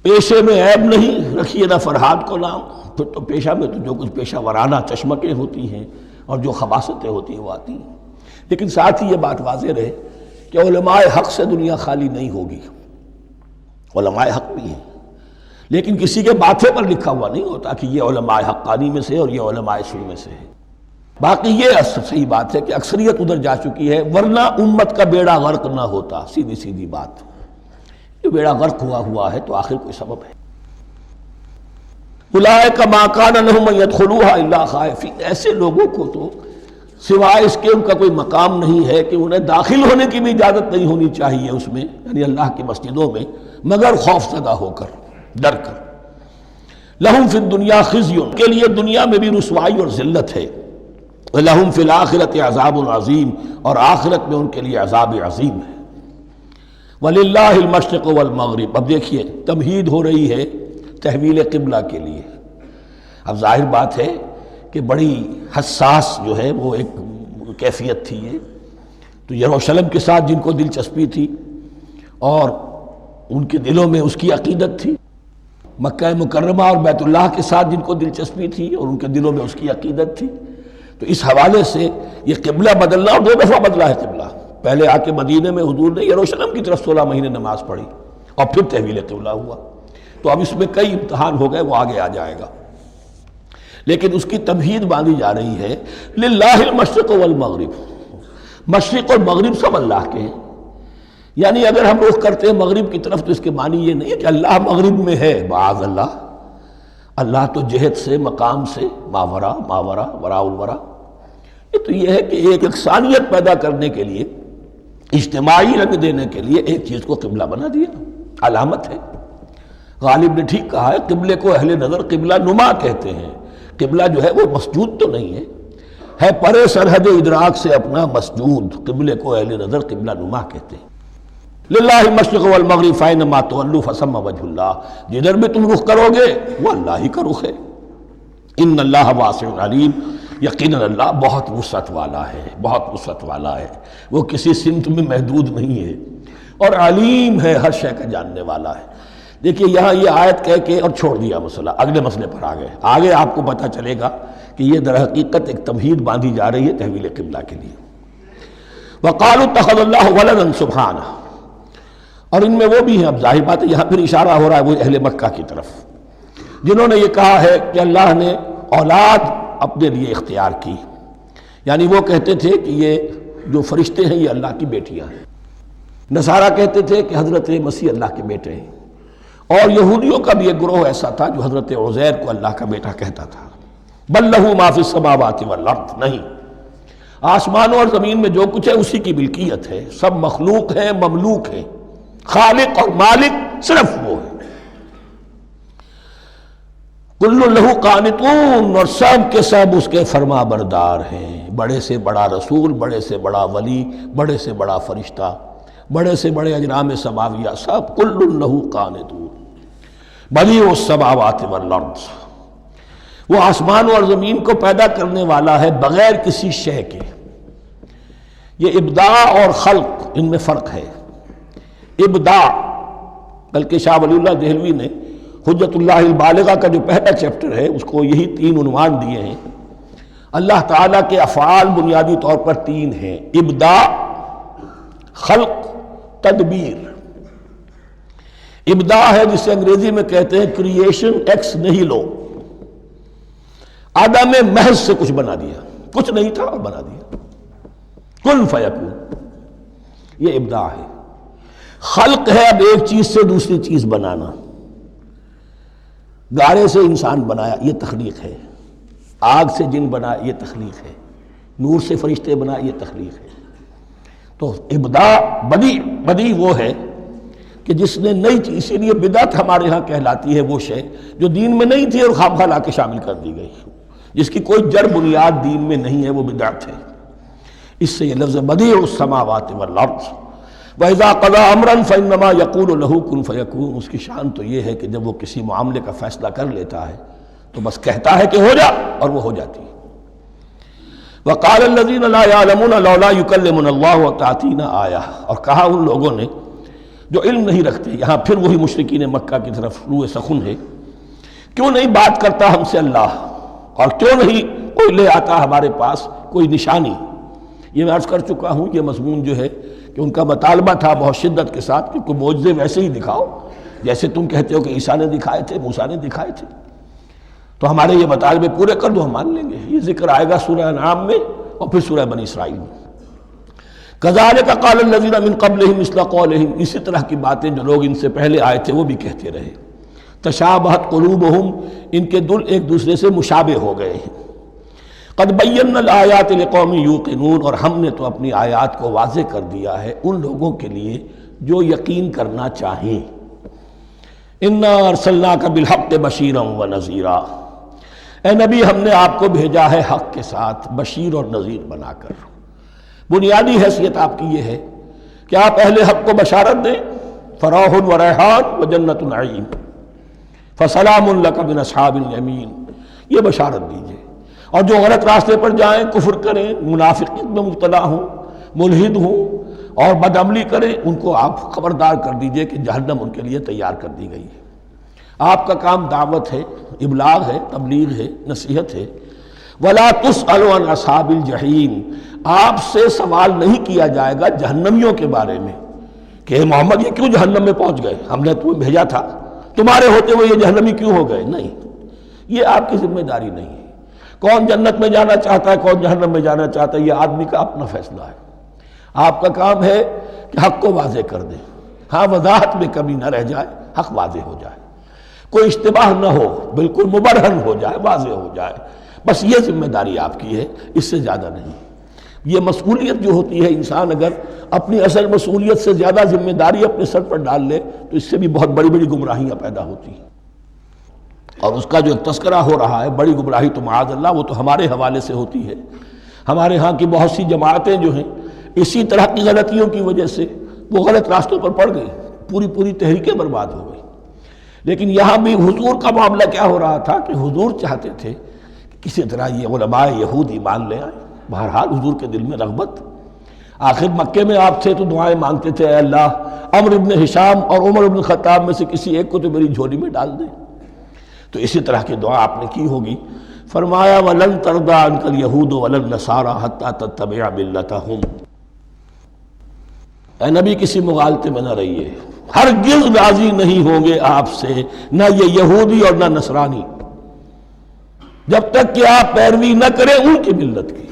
پیشے میں عیب نہیں، رکھیے نہ فرہاد کو نام، پھر تو پیشہ میں تو جو کچھ پیشہ ورانہ چشمکیں ہوتی ہیں اور جو خباثتیں ہوتی ہیں وہ آتی ہیں۔ لیکن ساتھ ہی یہ بات واضح رہے کہ علماء حق سے دنیا خالی نہیں ہوگی، علماء حق بھی ہیں، لیکن کسی کے ماتھے پر لکھا ہوا نہیں ہوتا کہ یہ علماء حقانی میں سے اور یہ علماء سو میں سے ہے۔ باقی یہ صحیح بات ہے کہ اکثریت ادھر جا چکی ہے، ورنہ امت کا بیڑا غرق نہ ہوتا، سیدھی سیدھی بات، یہ بیڑا غرق ہوا ہے تو آخر کوئی سبب ہے۔ اولئک ما کان لہم ان یدخلوها الا خائفین، ایسے لوگوں کو تو سوائے اس کے ان کا کوئی مقام نہیں ہے کہ انہیں داخل ہونے کی بھی اجازت نہیں ہونی چاہیے اس میں، یعنی اللہ کی مسجدوں میں، مگر خوف زدہ ہو کر، ڈر کر۔ لہم فی الدنیا خزی، کے لیے دنیا میں بھی رسوائی اور ذلت ہے، وَلَهُمْ فِي الْآخِرَةِ عَذَابٌ عَظِيمٌ، اور آخرت میں ان کے لیے عذاب عظیم ہے۔ وَلِلَّهِ الْمَشْرِقُ وَالْمَغْرِبُ، اب دیکھیے تمہید ہو رہی ہے تحویل قبلہ کے لیے۔ اب ظاہر بات ہے کہ بڑی حساس جو ہے وہ ایک کیفیت تھی یہ، تو یروشلم کے ساتھ جن کو دلچسپی تھی اور ان کے دلوں میں اس کی عقیدت تھی، مکہ مکرمہ اور بیت اللہ کے ساتھ جن کو دلچسپی تھی اور ان کے دلوں میں اس کی عقیدت تھی، تو اس حوالے سے یہ قبلہ بدلنا، اور 2 دفعہ بدلا ہے قبلہ، پہلے آ کے مدینے میں حضور نے یروشلم کی طرف 16 مہینے نماز پڑھی اور پھر تحویل قبلہ ہوا، تو اب اس میں کئی امتحان ہو گئے، وہ آگے آ جائے گا، لیکن اس کی تمہید باندھی جا رہی ہے۔ للہ المشرق والمغرب، مشرق اور مغرب سب اللہ کے ہیں، یعنی اگر ہم رخ کرتے ہیں مغرب کی طرف تو اس کے معنی یہ نہیں ہے کہ اللہ مغرب میں ہے، معاذ اللہ، اللہ تو جہت سے، مقام سے، ماورا وراء الورا، یہ تو یہ ہے کہ ایک یکسانیت پیدا کرنے کے لیے، اجتماعی رنگ دینے کے لیے ایک چیز کو قبلہ بنا دیا، علامت ہے۔ غالب نے ٹھیک کہا ہے، قبلے کو اہل نظر قبلہ نما کہتے ہیں، قبلہ جو ہے وہ مسجود تو نہیں ہے پرے سرحد ادراک سے اپنا مسجود، قبلے کو اہل نظر قبلہ نما کہتے ہیں۔ للہ المشرق والمغرب فینما تولوا فثم وجہ اللہ، جدھر بھی تم رخ کرو گے وہ اللہ ہی کا رخ ہے۔ ان اللہ واسع علیم، یقیناً اللہ بہت وسعت والا ہے، بہت وسعت والا ہے، وہ کسی سمت میں محدود نہیں ہے، اور علیم ہے، ہر شے کا جاننے والا ہے۔ دیکھیے یہاں یہ آیت کہہ کے اور چھوڑ دیا مسئلہ، اگلے مسئلے پر آ گئے۔ آگے آپ کو پتہ چلے گا کہ یہ در حقیقت ایک تمہید باندھی جا رہی ہے تحویل قبلہ کے لیے۔ وقالوا اتخذ اللہ ولدا سبحانہ، اور ان میں وہ بھی ہیں، اب ظاہر بات ہے یہاں پھر اشارہ ہو رہا ہے وہ اہل مکہ کی طرف، جنہوں نے یہ کہا ہے کہ اللہ نے اولاد اپنے لیے اختیار کی، یعنی وہ کہتے تھے کہ یہ جو فرشتے ہیں یہ اللہ کی بیٹیاں ہیں، نصارہ کہتے تھے کہ حضرت مسیح اللہ کے بیٹے ہیں، اور یہودیوں کا بھی ایک گروہ ایسا تھا جو حضرت عزیر کو اللہ کا بیٹا کہتا تھا۔ بل لہ ما فی السماوات والارض، نہیں، آسمانوں اور زمین میں جو کچھ ہے اسی کی ملکیت ہے، سب مخلوق ہیں، مملوک ہیں، خالق اور مالک صرف وہ ہے۔ کل لہ قانتون، اور سب کے سب اس کے فرما بردار ہیں، بڑے سے بڑا رسول، بڑے سے بڑا ولی، بڑے سے بڑا فرشتہ، بڑے سے بڑے اجرام سماویہ، سب کل لہ قانتون۔ بدیع السماوات والارض، وہ آسمان اور زمین کو پیدا کرنے والا ہے بغیر کسی شے کے۔ یہ ابداع اور خلق، ان میں فرق ہے۔ ابداع، بلکہ شاہ ولی اللہ دہلوی نے حجت اللہ البالغہ کا جو پہلا چیپٹر ہے اس کو یہی 3 عنوان دیے ہیں۔ اللہ تعالیٰ کے افعال بنیادی طور پر 3 ہیں، ابداع، خلق، تدبیر۔ ابداع ہے جسے انگریزی میں کہتے ہیں کریشن ایکس نیہیلو، عدم محض سے کچھ بنا دیا، کچھ نہیں تھا اور بنا دیا، کن فیکون، یہ ابداع ہے۔ خلق ہے اب ایک چیز سے دوسری چیز بنانا، گارے سے انسان بنایا، یہ تخلیق ہے، آگ سے جن بنایا، یہ تخلیق ہے، نور سے فرشتے بنایا، یہ تخلیق ہے۔ تو ابداع، بدیع وہ ہے کہ جس نے نئی چیز، اسی لیے بدعت ہمارے ہاں کہلاتی ہے وہ شے جو دین میں نہیں تھی اور خواہ لا کے شامل کر دی گئی، جس کی کوئی جڑ بنیاد دین میں نہیں ہے، وہ بدعت ہے۔ اس سے یہ لفظ بدیع السماوات والارض، وَإِذَا قَضَىٰ أَمْرًا فَإِنَّمَا يَقُولُ لَهُ كُن فَيَكُونُ، اس کی شان تو یہ ہے کہ جب وہ کسی معاملے کا فیصلہ کر لیتا ہے تو بس کہتا ہے کہ ہو جا، اور وہ ہو جاتی ہے۔ وَقَالَ الَّذِينَ لَا يَعْلَمُونَ لَوْلَا يُكَلِّمُنَا اللَّهُ وَتَأْتِينَا آیَةٌ، اور کہا ان لوگوں نے جو علم نہیں رکھتے، یہاں پھر وہی مشرکین مکہ کی طرف روئے سخن ہے، کیوں نہیں بات کرتا ہم سے اللہ، اور کیوں نہیں کوئی لے آتا ہمارے پاس کوئی نشانی۔ یہ میں عرض کر چکا ہوں، یہ مضمون جو ہے کہ ان کا مطالبہ تھا بہت شدت کے ساتھ کہ کوئی معجزے ویسے ہی دکھاؤ جیسے تم کہتے ہو کہ عیسیٰ نے دکھائے تھے، موسیٰ نے دکھائے تھے، تو ہمارے یہ مطالبے پورے کر دو، ہم مان لیں گے۔ یہ ذکر آئے گا سورہ انعام میں اور پھر سورہ بنی اسرائیل میں۔ كَذَلِكَ قَالَ الَّذِينَ مِن قَبْلِهِمْ مِثْلَ قَوْلِهِمْ، اسی طرح کی باتیں جو لوگ ان سے پہلے آئے تھے وہ بھی کہتے رہے۔ تشابہت قلوبہم، ان کے دل ایک دوسرے سے مشابہ ہو گئے ہیں۔ قد بینا الآیات لقوم یوقنون، اور ہم نے تو اپنی آیات کو واضح کر دیا ہے ان لوگوں کے لیے جو یقین کرنا چاہیں۔ انا ارسلناک بالحق بشیرا ونذیرا، اے نبی ہم نے آپ کو بھیجا ہے حق کے ساتھ بشیر اور نذیر بنا کر۔ بنیادی حیثیت آپ کی یہ ہے کہ آپ اہل حق کو بشارت دیں، فراح و ریحان و جنت نعیم، فسلام لک من اصحاب الیمین، یہ بشارت دیجیے۔ اور جو غلط راستے پر جائیں، کفر کریں، منافقت میں مبتلا ہوں، ملحد ہوں اور بدعملی کریں، ان کو آپ خبردار کر دیجئے کہ جہنم ان کے لیے تیار کر دی گئی ہے۔ آپ کا کام دعوت ہے، ابلاغ ہے، تبلیغ ہے، نصیحت ہے۔ وَلَا تُسْأَلُ عَنْ أَصْحَابِ الْجَحِيمِ، آپ سے سوال نہیں کیا جائے گا جہنمیوں کے بارے میں کہ محمد یہ کیوں جہنم میں پہنچ گئے، ہم نے تمہیں بھیجا تھا، تمہارے ہوتے ہوئے یہ جہنمی کیوں ہو گئے؟ نہیں، یہ آپ کی ذمہ داری نہیں ہے۔ کون جنت میں جانا چاہتا ہے، کون جہنم میں جانا چاہتا ہے، یہ آدمی کا اپنا فیصلہ ہے۔ آپ کا کام ہے کہ حق کو واضح کر دیں، ہاں وضاحت میں کمی نہ رہ جائے، حق واضح ہو جائے، کوئی اشتباہ نہ ہو، بالکل مبرہن ہو جائے، واضح ہو جائے، بس یہ ذمہ داری آپ کی ہے، اس سے زیادہ نہیں۔ یہ مسئولیت جو ہوتی ہے، انسان اگر اپنی اصل مسئولیت سے زیادہ ذمہ داری اپنے سر پر ڈال لے تو اس سے بھی بہت بڑی بڑی گمراہیاں پیدا ہوتی ہیں۔ اور اس کا جو تذکرہ ہو رہا ہے بڑی گمراہی تو معاذ اللہ وہ تو ہمارے حوالے سے ہوتی ہے۔ ہمارے ہاں کی بہت سی جماعتیں جو ہیں اسی طرح کی غلطیوں کی وجہ سے وہ غلط راستوں پر پڑ گئی، پوری تحریکیں برباد ہو گئی۔ لیکن یہاں بھی حضور کا معاملہ کیا ہو رہا تھا کہ حضور چاہتے تھے کہ کسی طرح یہ علماء یہود ایمان لے آئے۔ بہرحال حضور کے دل میں رغبت، آخر مکے میں آپ تھے تو دعائیں مانگتے تھے، اے اللہ عمرو بن ہشام اور عمر بن خطاب میں سے کسی ایک کو تو میری جھولی میں ڈال دیں۔ تو اسی طرح کی دعا آپ نے کی ہوگی۔ فرمایا وَلَن تَرْضَىٰ عَنْكَ الْيَهُودُ وَلَا النَّصَارَىٰ حَتَّىٰ تَتَّبِعَ مِلَّتَهُمْ۔ اے نبی کسی مغالطے میں نہ رہیے، ہرگز راضی نہیں ہوں گے آپ سے نہ یہ یہودی اور نہ نصرانی، جب تک کہ آپ پیروی نہ کریں ان کی ملت کی۔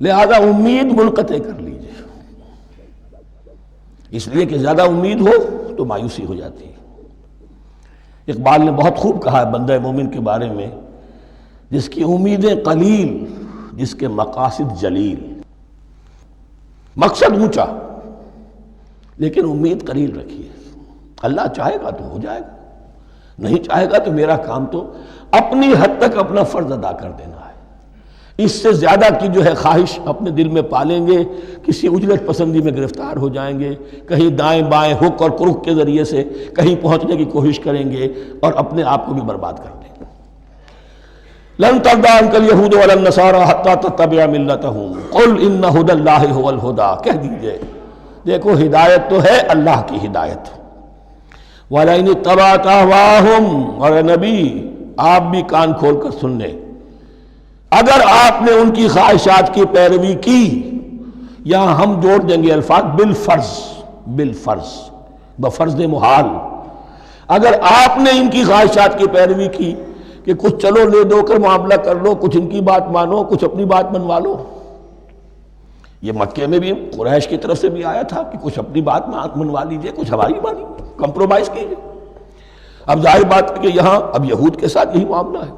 لہذا امید منقطع کر لیجیے، اس لیے کہ زیادہ امید ہو تو مایوسی ہو جاتی ہے۔ اقبال نے بہت خوب کہا ہے بندہ مومن کے بارے میں، جس کی امیدیں قلیل، جس کے مقاصد جلیل۔ مقصد اونچا لیکن امید قلیل رکھیے، اللہ چاہے گا تو ہو جائے گا، نہیں چاہے گا تو میرا کام تو اپنی حد تک اپنا فرض ادا کر دینا ہے۔ اس سے زیادہ کی جو ہے خواہش اپنے دل میں پالیں گے، کسی اجرت پسندی میں گرفتار ہو جائیں گے، کہیں دائیں بائیں ہک اور کرک کے ذریعے سے کہیں پہنچنے کی کوشش کریں گے اور اپنے آپ کو بھی برباد کر دیں گے۔ لن ترضى عنك اليهود ولا النصارى حتى تتبع ملتهم قل ان هدى الله هو الهدى، کہہ دیجئے دیکھو ہدایت تو ہے اللہ کی ہدایت۔ وَلَئِنِ اتَّبَعْتَ أَهْوَاءَهُمْ، اور اے نبی آپ بھی کان کھول کر سن لیں، اگر آپ نے ان کی خواہشات کی پیروی کی، یہاں ہم جوڑ دیں گے الفاظ بالفرض بفرض محال، اگر آپ نے ان کی خواہشات کی پیروی کی کہ کچھ چلو لے دو کر معاملہ کر لو، کچھ ان کی بات مانو، کچھ اپنی بات منوا لو۔ یہ مکے میں بھی قریش کی طرف سے بھی آیا تھا کہ کچھ اپنی بات منوا لیجئے، کچھ ہماری مانی، کمپرومائز کیجئے۔ اب ظاہر بات ہے کہ یہاں اب یہود کے ساتھ یہی معاملہ ہے۔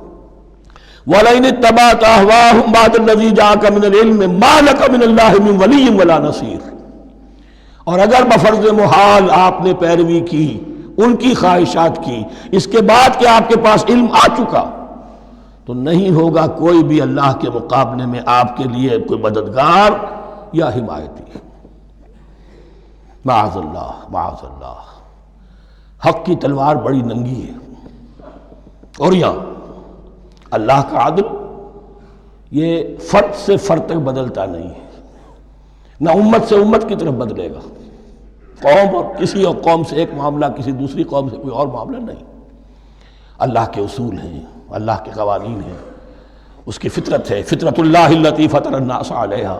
وَلَئِنِ اتَّبَعْتَ أَهْوَاءَهُمْ بَعْدَ الَّذِي جَاءَكَ مِنَ الْعِلْمِ مَا لَكَ مِنَ اللَّهِ مِنْ وَلِيٍّ وَلَا نَصِيرٍ، اور اگر بفرض محال آپ نے پیروی کی ان کی خواہشات کی، اس کے بعد کہ آپ کے پاس علم آ چکا، تو نہیں ہوگا کوئی بھی اللہ کے مقابلے میں آپ کے لیے کوئی مددگار یا حمایتی۔ معاذ اللہ معاذ اللہ، حق کی تلوار بڑی ننگی ہے، اور یہاں اللہ کا عدل یہ فرد سے فرد تک بدلتا نہیں ہے، نہ امت سے امت کی طرف بدلے گا، قوم اور کسی اور قوم سے ایک معاملہ، کسی دوسری قوم سے کوئی اور معاملہ نہیں۔ اللہ کے اصول ہیں، اللہ کے قوانین ہیں، اس کی فطرت ہے، فطرت اللہ التی فطر الناس علیہا،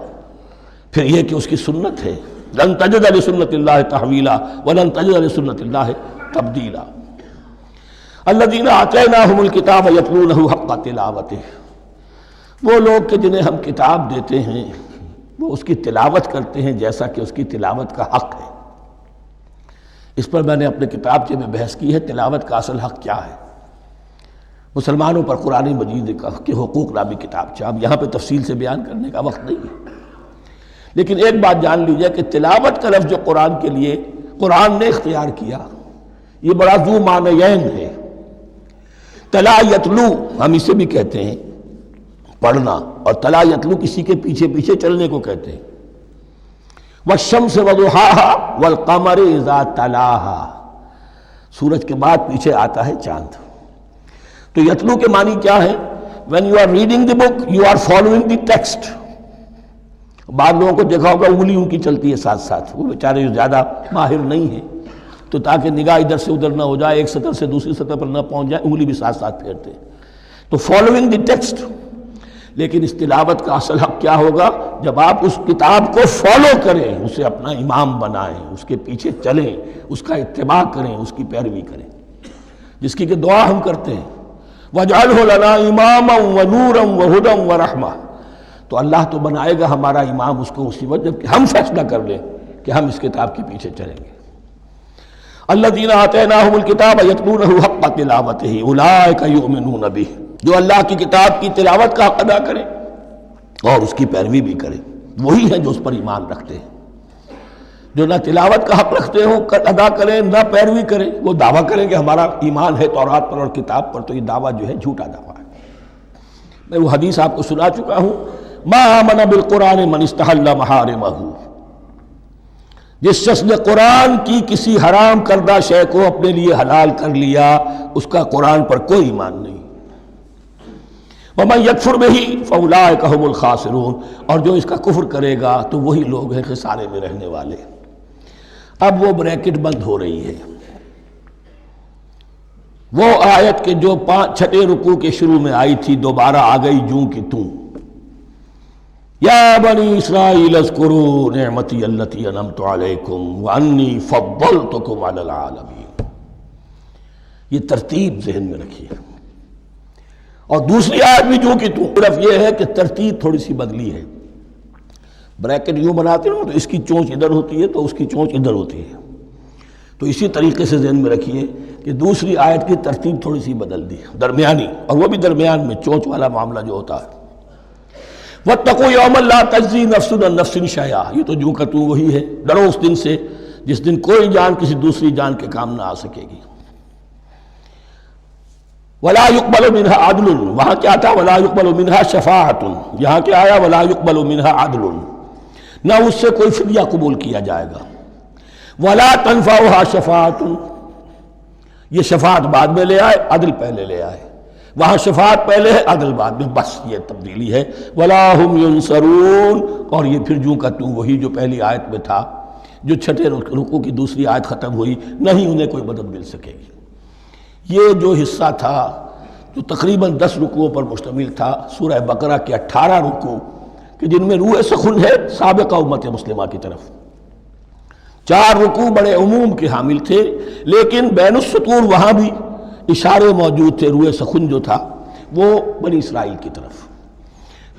پھر یہ کہ اس کی سنت ہے، لن تجد لسنت اللہ تحویلا ولن تجد لسنت اللہ تبدیلا۔ الذین آتیناہم الکتاب یتلونہ حق تلاوتہ، وہ لوگ کہ جنہیں ہم کتاب دیتے ہیں وہ اس کی تلاوت کرتے ہیں جیسا کہ اس کی تلاوت کا حق ہے۔ اس پر میں نے اپنے کتابچے میں بحث کی ہے، تلاوت کا اصل حق کیا ہے۔ مسلمانوں پر قرآن مجید کے حقوق نامی کتابچہ، اب یہاں پہ تفصیل سے بیان کرنے کا وقت نہیں ہے، لیکن ایک بات جان لیجئے کہ تلاوت کا لفظ جو قرآن کے لیے قرآن نے اختیار کیا، یہ بڑا ذو معنیین ہے۔ تلا یتلو ہم اسے بھی کہتے ہیں پڑھنا، اور تلا یتلو کسی کے پیچھے پیچھے چلنے کو کہتے ہیں۔ والشمس وضحاها والقمر اذا تلاها، سورج کے بعد پیچھے آتا ہے چاند۔ تو یتلو کے معنی کیا ہے؟ when you are reading the book you are following the text۔ بعض لوگوں کو دیکھا ہوگا انگلی ان کی چلتی ہے ساتھ ساتھ، وہ بیچارے جو زیادہ ماہر نہیں ہیں تو تاکہ نگاہ ادھر سے ادھر نہ ہو جائے، ایک سطر سے دوسری سطر پر نہ پہنچ جائے، انگلی بھی ساتھ ساتھ پھیرتے ہیں، تو following the text۔ لیکن اس تلاوت کا اصل حق کیا ہوگا؟ جب آپ اس کتاب کو فالو کریں، اسے اپنا امام بنائیں، اس کے پیچھے چلیں، اس کا اتباع کریں، اس کی پیروی کریں، جس کی کہ دعا ہم کرتے ہیں وَاجْعَلْهُ لَنَا إِمَامًا وَنُورًا وَهُدًى وَرَحْمَةً، تو اللہ تو بنائے گا ہمارا امام اس کو اسی وقت جب کہ ہم فیصلہ کر لیں کہ ہم اس کتاب کے پیچھے چلیں گے۔ الذین آتیناہم الکتاب یتلونہ حق تلاوتہ اولئک یؤمنون بہ، جو اللہ کی کتاب کی تلاوت کا حق ادا کریں اور اس کی پیروی بھی کریں، وہی ہیں جو اس پر ایمان رکھتے ہیں۔ جو نہ تلاوت کا حق رکھتے ہوں ادا کریں، نہ پیروی کریں، وہ دعویٰ کریں کہ ہمارا ایمان ہے تورات پر اور کتاب پر، تو یہ دعویٰ جو ہے جھوٹا دعویٰ ہے۔ میں وہ حدیث آپ کو سنا چکا ہوں، ما آمن بالقرآن من استحل محارمہ، جس شخص نے قرآن کی کسی حرام کردہ شے کو اپنے لیے حلال کر لیا اس کا قرآن پر کوئی ایمان نہیں۔ وَمَن يَكْفُرْ بِهِ فَأُولَٰئِكَ هُمُ الْخَاسِرُونَ، اور جو اس کا کفر کرے گا تو وہی لوگ ہیں خسارے میں رہنے والے۔ اب وہ بریکٹ بند ہو رہی ہے، وہ آیت کے جو چھٹے رکوع کے شروع میں آئی تھی دوبارہ آ گئی جوں کی توں۔ یا بنی اسرائیل اذکروا نعمتی التی انعمت علیکم وانی فضلتکم علی العالمین۔ یہ ترتیب ذہن میں رکھیے۔ اور دوسری آیت بھی جو کہ صرف یہ ہے کہ ترتیب تھوڑی سی بدلی ہے۔ بریکٹ یوں بناتے ہیں تو اس کی چونچ ادھر ہوتی ہے تو اس کی چونچ ادھر ہوتی ہے، تو اسی طریقے سے ذہن میں رکھیے کہ دوسری آیت کی ترتیب تھوڑی سی بدل دی درمیانی، اور وہ بھی درمیان میں چونچ والا معاملہ جو ہوتا ہے۔ وَاتَّقُوا يَوْمًا لَا تَجْزِي نَفْسٌ عَن نَفْسٍ شَيْئًا، یہ تو جو کہ تو وہی ہے، ڈرو اس دن سے جس دن کوئی جان کسی دوسری جان کے کام نہ آ سکے گی۔ وَلَا يُقْبَلُ مِنْهَا عَدْلٌ، وہاں کیا تھا وَلَا يُقْبَلُ مِنْهَا شَفَاعَةٌ، یہاں کیا آیا وَلَا يُقْبَلُ مِنْهَا عَدْلٌ، نہ اس سے کوئی فدیہ قبول کیا جائے گا۔ وَلَا تَنْفَعُهَا شَفَاعَةٌ، یہ شفاعت بعد میں لے آئے، عدل پہلے لے آئے، وہاں شفاعت پہلے ہے عدل بعد میں، بس یہ تبدیلی ہے۔ وَلَا هُمْ يُنصَرُونَ، اور یہ پھر جو کا تو وہی جو پہلی آیت میں تھا، جو چھٹے رکوع کی دوسری آیت ختم ہوئی، نہیں انہیں کوئی مدد مل سکے گی۔ یہ جو حصہ تھا جو تقریباً 10 رکوعوں پر مشتمل تھا، سورہ بقرہ کے 18 رکوع کہ جن میں روح سخن ہے سابقہ امت مسلمہ کی طرف۔ 4 رکوع بڑے عموم کے حامل تھے، لیکن بین السطور وہاں بھی اشارے موجود تھے، روح سخن جو تھا وہ بنی اسرائیل کی طرف۔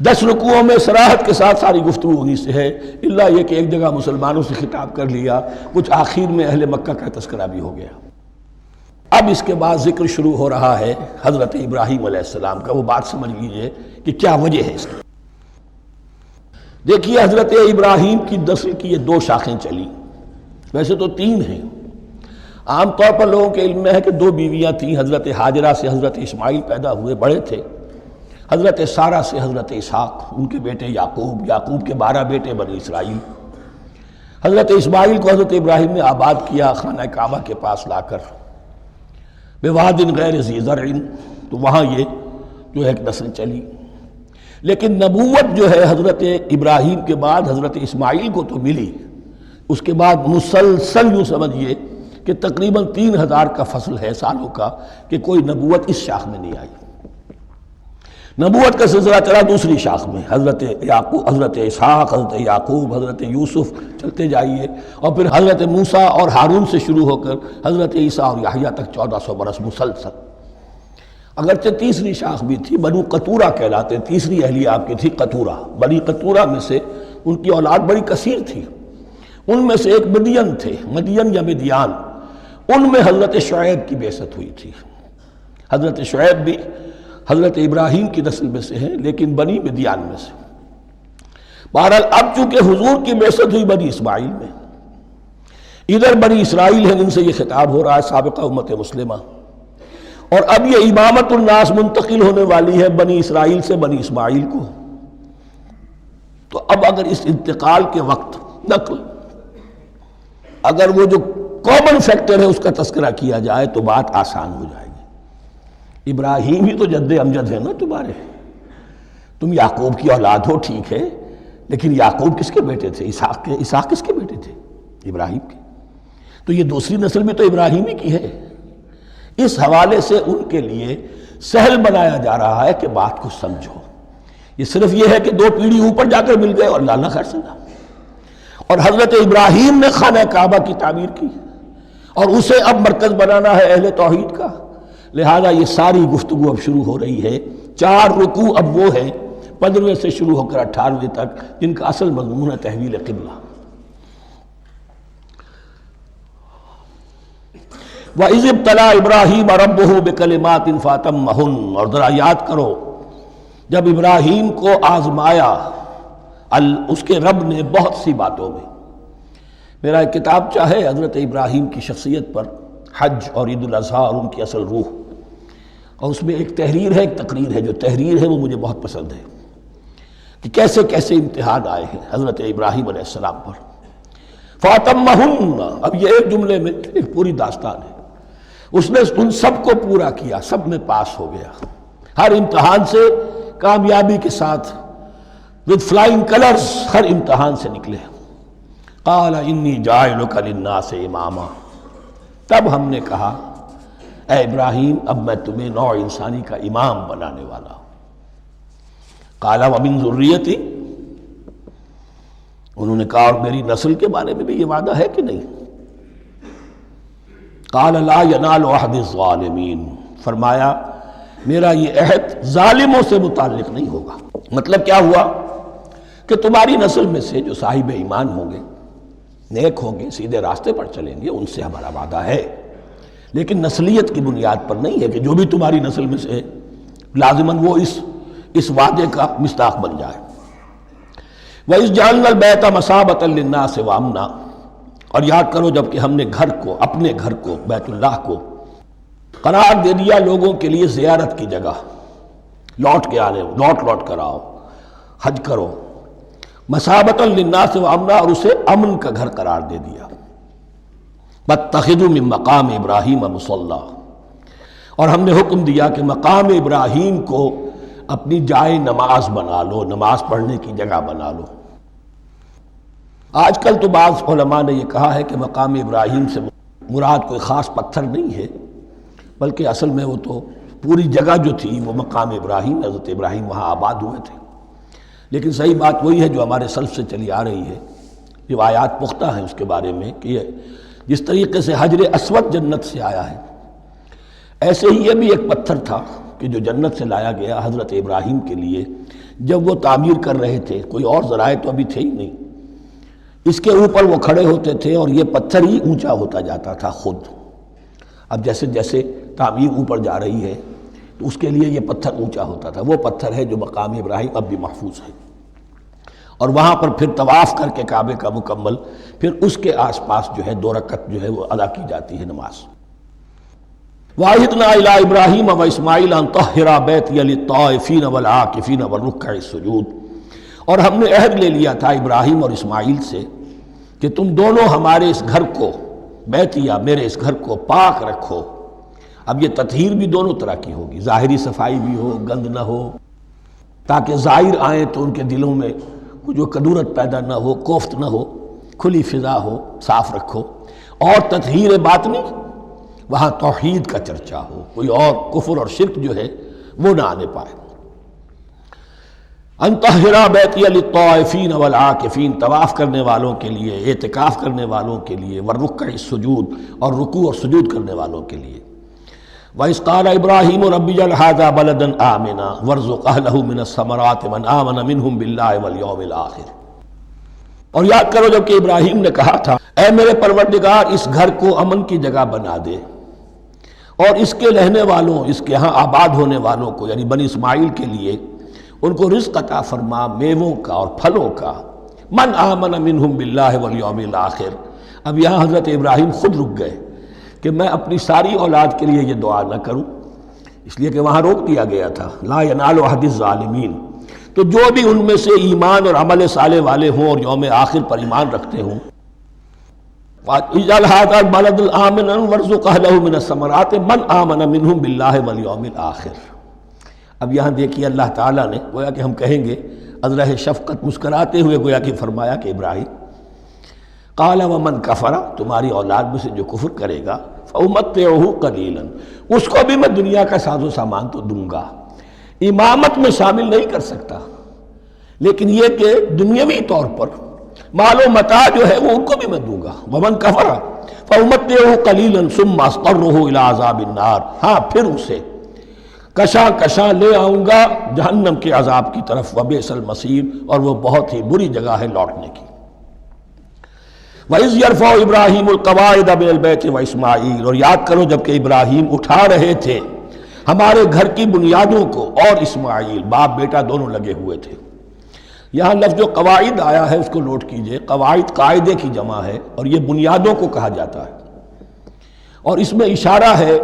10 رکوعوں میں صراحت کے ساتھ ساری گفتگو انہی سے ہے، الا یہ کہ ایک جگہ مسلمانوں سے خطاب کر لیا، کچھ آخر میں اہل مکہ کا تذکرہ بھی ہو گیا۔ اب اس کے بعد ذکر شروع ہو رہا ہے حضرت ابراہیم علیہ السلام کا۔ وہ بات سمجھ لیجئے کہ کیا وجہ ہے اس کی۔ دیکھیے حضرت ابراہیم کی نسل کی یہ 2 شاخیں چلی، ویسے تو 3 ہیں۔ عام طور پر لوگوں کے علم میں ہے کہ 2 بیویاں تھیں، حضرت ہاجرہ سے حضرت اسماعیل پیدا ہوئے، بڑے تھے، حضرت سارہ سے حضرت اسحاق، ان کے بیٹے یعقوب، یعقوب کے 12 بیٹے بنی اسرائیل۔ حضرت اسماعیل کو حضرت ابراہیم نے آباد کیا خانہ کعبہ کے پاس لا کر، بواد غیر ذی زرع، تو وہاں یہ جو ایک نسل چلی۔ لیکن نبوت جو ہے حضرت ابراہیم کے بعد حضرت اسماعیل کو تو ملی، اس کے بعد مسلسل یوں سمجھیے کہ تقریباً 3000 کا فصل ہے سالوں کا کہ کوئی نبوت اس شاخ میں نہیں آئی۔ نبوت کا سلسلہ چلا دوسری شاخ میں، حضرت یعقوب، حضرت اسحاق، حضرت یعقوب، حضرت یوسف، چلتے جائیے، اور پھر حضرت موسیٰ اور ہارون سے شروع ہو کر حضرت عیسیٰ اور یحییٰ تک 1400 برس مسلسل۔ اگرچہ تیسری شاخ بھی تھی، بنو قطورہ کہلاتے، تیسری اہلیہ آپ کی تھی قطورہ۔ بنی قطورہ میں سے ان کی اولاد بڑی کثیر تھی، ان میں سے ایک مدین تھے، مدین یا مدیان، ان میں حضرت شعیب کی بعثت ہوئی تھی۔ حضرت شعیب بھی حضرت ابراہیم کی نسل میں سے ہیں، لیکن بنی مدیان میں سے۔ بہرحال اب چونکہ حضور کی بعثت ہوئی بنی اسماعیل میں، ادھر بنی اسرائیل ہیں جن سے یہ خطاب ہو رہا ہے سابقہ امت مسلمہ، اور اب یہ امامت الناس منتقل ہونے والی ہے بنی اسرائیل سے بنی اسماعیل کو۔ تو اب اگر اس انتقال کے وقت نقل، اگر وہ جو کامن فیکٹر ہے اس کا تذکرہ کیا جائے تو بات آسان ہو جائے گی۔ ابراہیم ہی تو جد امجد ہے نا تمہارے، تم یعقوب کی اولاد ہو ٹھیک ہے، لیکن یعقوب کس کے بیٹے تھے؟ اسحاق کے۔ اسحاق کس کے بیٹے تھے؟ ابراہیم کے۔ تو یہ دوسری نسل بھی تو ابراہیم ہی کی ہے۔ اس حوالے سے ان کے لیے سہل بنایا جا رہا ہے کہ بات کو سمجھو، یہ صرف یہ ہے کہ 2 پیڑھی اوپر جا کر مل گئے اور اللہ نہ خیر سنا۔ اور حضرت ابراہیم نے خانہ کعبہ کی تعمیر کی اور اسے اب مرکز بنانا ہے اہل توحید کا، لہذا یہ ساری گفتگو اب شروع ہو رہی ہے۔ 4 رکوع اب وہ ہیں 15ویں سے شروع ہو کر 18ویں تک جن کا اصل مضمون ہے تحویل قبلہ۔ وَإِذِ ابْتَلَىٰ إِبْرَاهِيمَ رَبُّهُ بِكَلِمَاتٍ فَأَتَمَّهُنَّ، اور ذرا یاد کرو جب ابراہیم کو آزمایا اس کے رب نے بہت سی باتوں میں۔ میرا ایک کتاب چاہے حضرت ابراہیم کی شخصیت پر، حج اور عید الاضحیٰ اور ان کی اصل روح، اور اس میں ایک تحریر ہے، ایک تقریر ہے، جو تحریر ہے وہ مجھے بہت پسند ہے کہ کیسے کیسے امتحان آئے ہیں حضرت ابراہیم علیہ السلام پر۔ فَأَتَمَّهُنَّ، اب یہ ایک جملے میں ایک پوری داستان ہے. اس نے ان سب کو پورا کیا، سب میں پاس ہو گیا، ہر امتحان سے کامیابی کے ساتھ with flying colors ہر امتحان سے نکلے. قال انی جاعلک للناس اماما، تب ہم نے کہا اے ابراہیم اب میں تمہیں نوع انسانی کا امام بنانے والا ہوں. قال ومن ذریتی، انہوں نے کہا اور میری نسل کے بارے میں بھی یہ وعدہ ہے کہ نہیں؟ قال لا ینال عہد الظالمین، فرمایا میرا یہ عہد ظالموں سے متعلق نہیں ہوگا. مطلب کیا ہوا کہ تمہاری نسل میں سے جو صاحب ایمان ہوں گے، نیک ہوں گے، سیدھے راستے پر چلیں گے، ان سے ہمارا وعدہ ہے، لیکن نسلیت کی بنیاد پر نہیں ہے کہ جو بھی تمہاری نسل میں سے لازماً وہ اس وعدے کا مصداق بن جائے. وَإِذْ جَعَلْنَا الْبَيْتَ مَثَابَةً لِلنَّاسِ وَأَمْنًا، اور یاد کرو جب کہ ہم نے گھر کو، اپنے گھر کو، بیت اللہ کو قرار دے دیا لوگوں کے لیے زیارت کی جگہ، لوٹ کے آنے، لوٹ کر آؤ، حج کرو. مثابۃ للناس وامنا، اور اسے امن کا گھر قرار دے دیا. واتخذوا من مقام ابراہیم مصلی، اور ہم نے حکم دیا کہ مقام ابراہیم کو اپنی جائے نماز بنا لو، نماز پڑھنے کی جگہ بنا لو. آج کل تو بعض علماء نے یہ کہا ہے کہ مقام ابراہیم سے مراد کوئی خاص پتھر نہیں ہے، بلکہ اصل میں وہ تو پوری جگہ جو تھی وہ مقام ابراہیم، حضرت ابراہیم وہاں آباد ہوئے تھے. لیکن صحیح بات وہی ہے جو ہمارے سلف سے چلی آ رہی ہے، روایات پختہ ہیں اس کے بارے میں کہ یہ جس طریقے سے حجر اسود جنت سے آیا ہے، ایسے ہی یہ بھی ایک پتھر تھا کہ جو جنت سے لایا گیا حضرت ابراہیم کے لیے جب وہ تعمیر کر رہے تھے. کوئی اور ذرائع تو ابھی تھے ہی نہیں، اس کے اوپر وہ کھڑے ہوتے تھے اور یہ پتھر ہی اونچا ہوتا جاتا تھا خود. اب جیسے جیسے تعمیر اوپر جا رہی ہے تو اس کے لیے یہ پتھر اونچا ہوتا تھا. وہ پتھر ہے جو مقام ابراہیم اب بھی محفوظ ہے، اور وہاں پر پھر طواف کر کے کعبے کا مکمل، پھر اس کے آس پاس جو ہے 2 رکعت جو ہے وہ ادا کی جاتی ہے نماز. وَعَهِدْنَا إِلَىٰ إِبْرَاهِيمَ وَإِسْمَاعِيلَ أَن طَهِّرَا بَيْتِيَ لِلطَّائِفِينَ وَالْعَاكِفِينَ وَالرُّكَّعِ السُّجُودِ، اور ہم نے عہد لے لیا تھا ابراہیم اور اسماعیل سے کہ تم دونوں ہمارے اس گھر کو، بیتیہ میرے اس گھر کو پاک رکھو. اب یہ تطہیر بھی دونوں طرح کی ہوگی، ظاہری صفائی بھی ہو، گند نہ ہو، تاکہ زائر آئیں تو ان کے دلوں میں جو کدورت پیدا نہ ہو، کوفت نہ ہو، کھلی فضا ہو، صاف رکھو. اور تطہیر باطنی، وہاں توحید کا چرچا ہو، کوئی اور کفر اور شرک جو ہے وہ نہ آنے پائے. ان طہرا بیتی للطائفین والعاکفین، طواف کرنے والوں کے لیے، اعتکاف کرنے والوں کے لیے، والرکع السجود، اور رکوع اور سجود کرنے والوں کے لیے. وَإِذْ قَالَ إِبْرَاهِيمُ رَبِّ اجْعَلْ هَٰذَا بَلَدًا آمِنًا وَارْزُقْ أَهْلَهُ مِنَ الثَّمَرَاتِ مَنْ آمَنَ مِنْهُمْ بِاللَّهِ وَالْيَوْمِ الْآخِرِ. اور یاد کرو جب کہ ابراہیم نے کہا تھا اے میرے پروردگار اس گھر کو امن کی جگہ بنا دے، اور اس کے رہنے والوں، اس کے ہاں آباد ہونے والوں کو یعنی بنی اسماعیل کے لیے ان کو رزق عطا فرما، میووں کا اور پھلوں کا. من آمن منہم باللہ والیوم الآخر. اب یہاں حضرت ابراہیم خود رک گئے کہ میں اپنی ساری اولاد کے لیے یہ دعا نہ کروں، اس لیے کہ وہاں روک دیا گیا تھا لا ینال عہد الظالمین. تو جو بھی ان میں سے ایمان اور عمل صالح والے ہوں اور یوم آخر پر ایمان رکھتے ہوں، اجعل هذا البلد آمنا وارزق اهله من الثمرات من آمن منهم باللہ والیوم الآخر. اب یہاں دیکھیے اللہ تعالیٰ نے گویا کہ ہم کہیں گے ازرہ شفقت مسکراتے ہوئے گویا کہ فرمایا کہ ابراہیم قال ومن کفر، تمہاری اولاد میں سے جو کفر کرے گا فأمتعه قلیلا، اس کو بھی میں دنیا کا ساز و سامان تو دوں گا. امامت میں شامل نہیں کر سکتا، لیکن یہ کہ دنیاوی طور پر مال و متاع جو ہے وہ ان کو بھی میں دوں گا. ومن کفر فأمتعه قلیلا ثم اضطره الى عذاب النار، ہاں پھر اسے کشاں کشاں لے آؤں گا جہنم کے عذاب کی طرف. وبئس المصیر، اور وہ بہت ہی بری جگہ ہے لوٹنے کی. وَإِذْ يَرْفَعُ إِبْرَاهِيمُ الْقَوَاعِدَ مِنَ الْبَيْتِ وَإِسْمَاعِيلُ، اور یاد کرو جب کہ ابراہیم اٹھا رہے تھے ہمارے گھر کی بنیادوں کو، اور اسماعیل، باپ بیٹا دونوں لگے ہوئے تھے. یہاں لفظ جو قواعد آیا ہے اس کو نوٹ کیجئے، قواعد قاعدے کی جمع ہے اور یہ بنیادوں کو کہا جاتا ہے. اور اس میں اشارہ ہے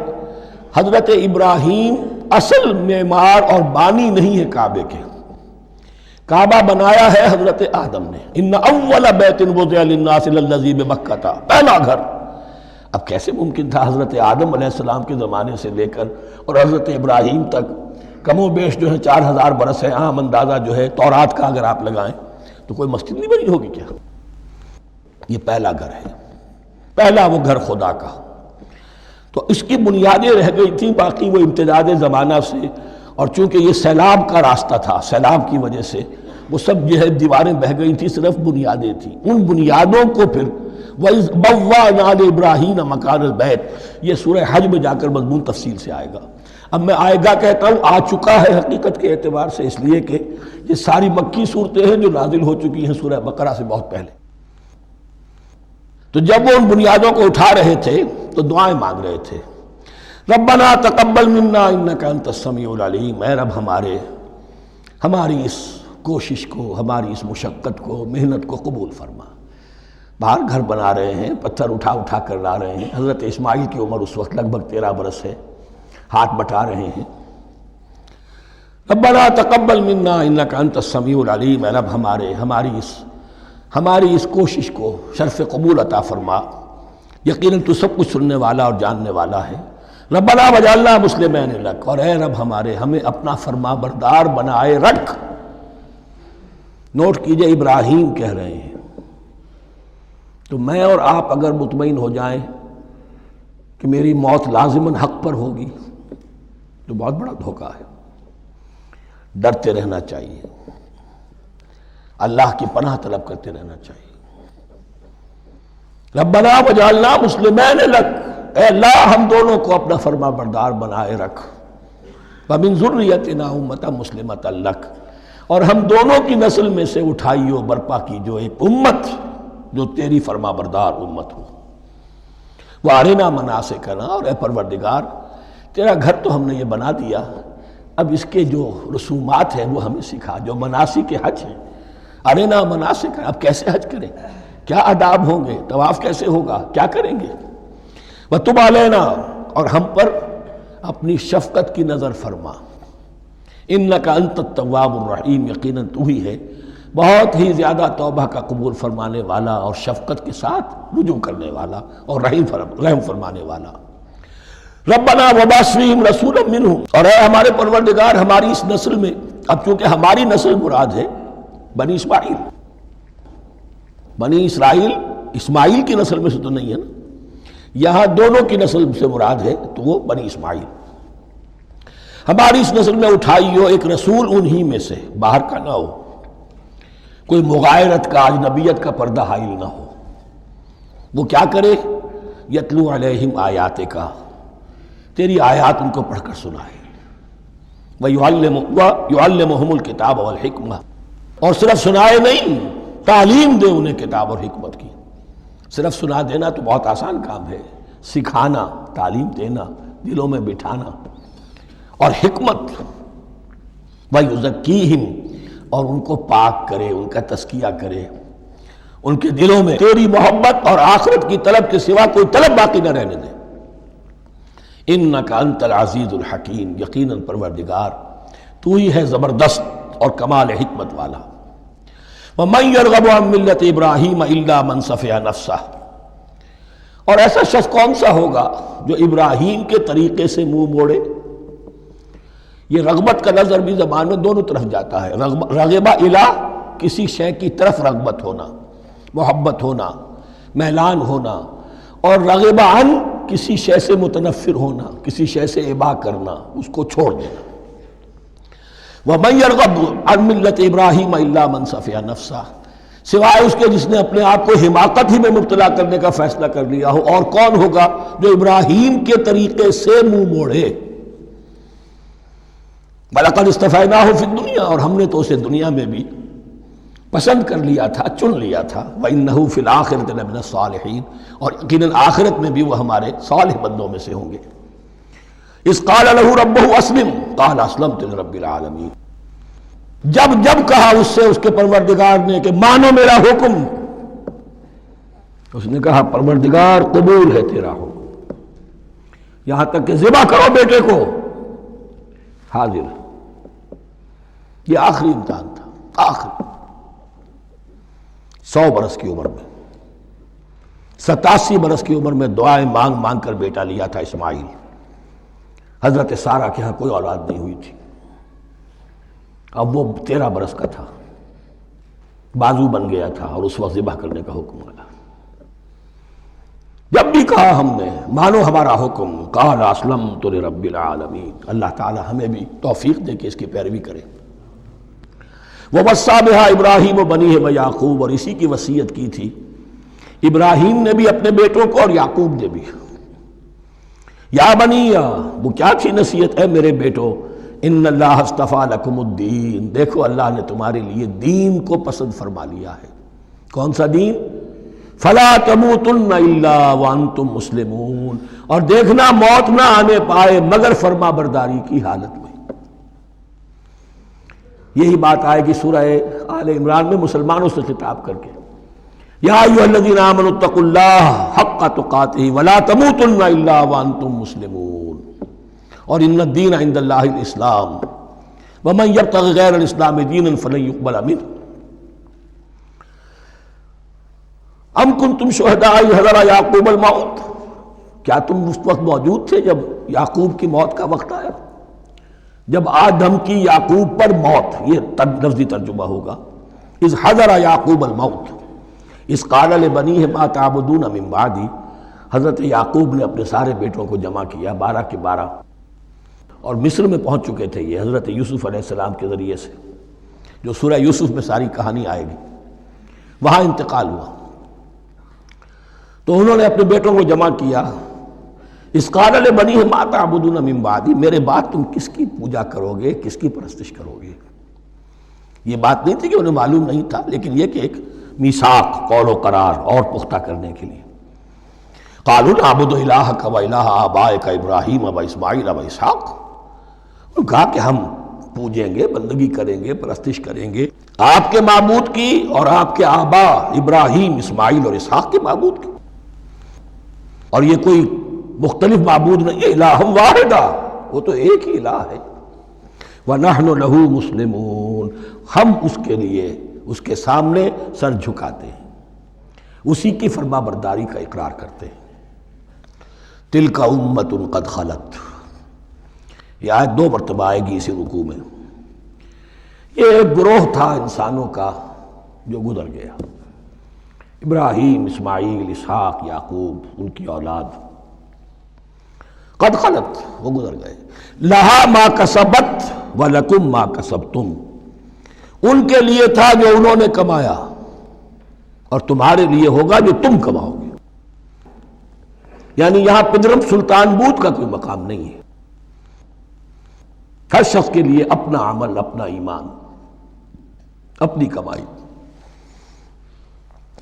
حضرت ابراہیم اصل معمار اور بانی نہیں ہے کعبے کے، کعبہ بنایا ہے حضرت آدم نے، ان اول بیت وضع للناس للذی بمکہ، پہلا گھر۔ اب کیسے ممکن تھا حضرت آدم علیہ السلام کے زمانے سے لے کر اور حضرت ابراہیم تک کم و بیش جو ہے 4000 برس ہے، عام اندازہ جو ہے تورات کا اگر آپ لگائیں تو کوئی مسجد نہیں بنی ہوگی کیا؟ یہ پہلا گھر ہے، پہلا وہ گھر خدا کا۔ تو اس کی بنیادیں رہ گئی تھیں، باقی وہ امتداد زمانہ سے، اور چونکہ یہ سیلاب کا راستہ تھا، سیلاب کی وجہ سے وہ سب جو ہے دیواریں بہہ گئی تھیں، صرف بنیادیں تھیں۔ ان بنیادوں کو پھر وَإِذْ بَوَّأْنَا لِإِبْرَاهِيمَ مَكَانَ الْبَيْتِ، یہ سورہ حج میں جا کر مضمون تفصیل سے آئے گا۔ اب میں آئے گا کہتا ہوں، آ چکا ہے حقیقت کے اعتبار سے، اس لیے کہ یہ ساری مکی صورتیں ہیں جو نازل ہو چکی ہیں سورہ بقرہ سے بہت پہلے۔ تو جب وہ ان بنیادوں کو اٹھا رہے تھے تو دعائیں مانگ رہے تھے، ربنا تقبل منا انک انت السمیع العلیم، اے رب ہماری اس کوشش کو، ہماری اس مشقت کو، محنت کو قبول فرما۔ باہر گھر بنا رہے ہیں، پتھر اٹھا اٹھا کر لا رہے ہیں۔ حضرت اسماعیل کی عمر اس وقت لگ بھگ 13 برس ہے، ہاتھ بٹا رہے ہیں۔ ربنا تقبل منا انک انت السمیع العلیم، اے رب ہماری اس کوشش کو شرف قبول عطا فرما، یقیناً تو سب کچھ سننے والا اور جاننے والا ہے۔ ربنا وجعلنا مسلمین لک، اور اے رب ہمیں اپنا فرما بردار بنائے رکھ۔ نوٹ کیجئے، ابراہیم کہہ رہے ہیں، تو میں اور آپ اگر مطمئن ہو جائیں کہ میری موت لازماً حق پر ہوگی تو بہت بڑا دھوکہ ہے۔ ڈرتے رہنا چاہیے، اللہ کی پناہ طلب کرتے رہنا چاہیے۔ ربنا وجعلنا مسلمین لک، اے اللہ ہم دونوں کو اپنا فرما بردار بنائے رکھ، ومن ذریتنا امۃ مسلمۃ لک، اور ہم دونوں کی نسل میں سے اٹھائیو برپا کی جو ایک امت جو تیری فرما بردار امت ہو۔ وارنا مناسکنا، اور اے پروردگار تیرا گھر تو ہم نے یہ بنا دیا، اب اس کے جو رسومات ہیں وہ ہمیں سکھا، جو مناسک حج ہیں۔ ارنا مناسک، اب کیسے حج کریں، کیا آداب ہوں گے، طواف کیسے ہوگا، کیا کریں گے۔ وتب علینا، اور ہم پر اپنی شفقت کی نظر فرما، انک انت التواب الرحیم، یقیناً تو ہی ہے بہت ہی زیادہ توبہ کا قبول فرمانے والا اور شفقت کے ساتھ رجوع کرنے والا اور رحم فرمانے والا۔ ربنا وبعث فیہم رسولا منہم، اور اے ہمارے پروردگار ہماری اس نسل میں، اب چونکہ ہماری نسل مراد ہے بنی اسماعیل، بنی اسرائیل اسماعیل کی نسل میں سے تو نہیں ہے نا، یہاں دونوں کی نسل سے مراد ہے تو وہ بنی اسماعیل۔ ہماری اس نسل میں اٹھائی ہو ایک رسول انہی میں سے، باہر کا نہ ہو، کوئی مغایرت کا، اجنبیت کا پردہ حائل نہ ہو۔ وہ کیا کرے، یتلو علیہم آیاتک، تیری آیات ان کو پڑھ کر سنائے، وَيُعَلِّمُهُمُ الْكِتَابَ وَالْحِکْمَةَ، اور صرف سنائے نہیں، تعلیم دے انہیں کتاب اور حکمت کی۔ صرف سنا دینا تو بہت آسان کام ہے، سکھانا، تعلیم دینا، دلوں میں بٹھانا، اور حکمت، وَيُزَكِّيهِمْ، اور ان کو پاک کرے، ان کا تزکیہ کرے، ان کے دلوں میں تیری محبت اور آخرت کی طلب کے سوا کوئی طلب باقی نہ رہنے دے۔ انک انت العزیز الحکیم، یقیناً پروردگار تو ہی ہے زبردست اور کمال حکمت والا۔ وَمَن يَرْغَبُ عَن مِّلَّةِ إِبْرَاهِيمَ إِلَّا مَن سَفِهَ نَفْسَهُ، اور ایسا شخص کون سا ہوگا جو ابراہیم کے طریقے سے منہ موڑے۔ یہ رغبت کا نظر بھی زبان میں دونوں طرف جاتا ہے، رغبہ الہ، کسی شے کی طرف رغبت ہونا، محبت ہونا، میلان ہونا، اور رغبہ عن، کسی شے سے متنفر ہونا، کسی شے سے ابا کرنا، اس کو چھوڑ دینا۔ وَمَن يَرْغَبُ عَن مِّلَّةِ إِبْرَاهِيمَ إِلَّا مَن سَفِهَ نَفْسَهُ، سوائے اس کے جس نے اپنے آپ کو حماقت ہی میں مبتلا کرنے کا فیصلہ کر لیا ہو، اور کون ہوگا جو ابراہیم کے طریقے سے منہ موڑے۔ وَلَقَدِ اصْطَفَيْنَاهُ فِي الدُّنْيَا، اور ہم نے تو اسے دنیا میں بھی پسند کر لیا تھا، چن لیا تھا۔ وَإِنَّهُ فِي الْآخِرَةِ لَمِنَ الصَّالِحِينَ، اور یقیناً آخرت میں بھی وہ ہمارے صالح بندوں میں سے ہوں گے۔ اذ قال له ربه اسلم قال اسلمت لرب العالمین، جب کہا اس سے اس کے پروردگار نے کہ مانو میرا حکم، اس نے کہا پروردگار قبول ہے تیرا حکم، یہاں تک کہ ذبح کرو بیٹے کو، حاضر۔ یہ آخری امتحان تھا، آخر 100 برس کی عمر میں، 87 برس کی عمر میں دعائیں مانگ مانگ کر بیٹا لیا تھا اسماعیل۔ حضرت سارہ کے ہاں کوئی اولاد نہیں ہوئی تھی، اب وہ 13 برس کا تھا، بازو بن گیا تھا اور اس وقت ذبح کرنے کا حکم آیا۔ جب بھی کہا ہم نے مانو ہمارا حکم، قال اسلمت لرب العالمین، اللہ تعالی ہمیں بھی توفیق دے کہ اس کی پیروی کریں۔ ووصى بها ابراہیم وبنیہ ویعقوب، اور اسی کی وصیت کی تھی ابراہیم نے بھی اپنے بیٹوں کو اور یعقوب نے بھی۔ یا بنیہ، وہ کیا تھی نصیحت؟ ہے میرے بیٹو، ان اللہ اصطفیٰ لکم الدین، دیکھو اللہ نے تمہارے لیے دین کو پسند فرما لیا ہے۔ کون سا دین؟ فلا تموتن الا وانتم مسلمون، اور دیکھنا موت نہ آنے پائے مگر فرما برداری کی حالت میں۔ یہی بات آئے گی سورہ آل عمران میں مسلمانوں سے خطاب کر کے، یا ایھا الذین آمنوا اتقوا اللہ حق تقاتہ ولا تموتن الا وانتم مسلمون، اور ان الدین عند اللہ الاسلام ومن یبتغ غیر الاسلام دینا فلن یقبل منہ۔ ام کنتم شہداء اذ حضر یعقوب الموت، کیا تم اس وقت موجود تھے جب یعقوب کی موت کا وقت آیا؟ جب آدم کی یعقوب پر موت، یہ لفظی ترجمہ ہوگا، اذ حضر یعقوب الموت اذ قال لبنیہ ما تعبدون من بعدی، حضرت یعقوب نے اپنے سارے بیٹوں کو جمع کیا، 12 کے 12، اور مصر میں پہنچ چکے تھے یہ حضرت یوسف علیہ السلام کے ذریعے سے، جو سورہ یوسف میں ساری کہانی آئے گی، وہاں انتقال ہوا۔ تو انہوں نے اپنے بیٹوں کو جمع کیا، اذ قال لبنیہ ما تعبدون من بعدی، میرے بعد تم کس کی پوجا کرو گے، کس کی پرستش کرو گے؟ یہ بات نہیں تھی کہ انہیں معلوم نہیں تھا، لیکن یہ کہ ایک میثاق، قول و قرار اور پختہ کرنے کے لیے۔ قالوا نعبد الہک و الہ آبائک ابراہیم و اسماعیل و اسحاق، انہوں نے کہا کہ ہم پوجیں گے، بندگی کریں گے، پرستش کریں گے آپ کے معبود کی اور آپ کے آبا ابراہیم، اسماعیل اور اسحاق کے معبود کی، اور یہ کوئی مختلف معبود نہیں ہے، الہ واحدہ، وہ تو ایک ہی الہ ہے۔ وَنَحْنُ لَهُ مُسْلِمُونَ، ہم اس کے لیے، اس کے سامنے سر جھکاتے ہیں، اسی کی فرما برداری کا اقرار کرتے ہیں۔ تِلْكَ أُمَّةٌ قَدْ خَلَتْ، یہ آیت 2 مرتبہ آئے گی اسی رکوع میں۔ یہ ایک گروہ تھا انسانوں کا جو گزر گیا، ابراہیم، اسماعیل، اسحاق، یعقوب، ان کی اولاد، قد خلت، وہ گزر گئے۔ لہا ما کسبت ولکم ما کسبتم، ان کے لیے تھا جو انہوں نے کمایا اور تمہارے لیے ہوگا جو تم کماؤ گے۔ یعنی یہاں پدرم سلطان بود کا کوئی مقام نہیں ہے، ہر شخص کے لیے اپنا عمل، اپنا ایمان، اپنی کمائی۔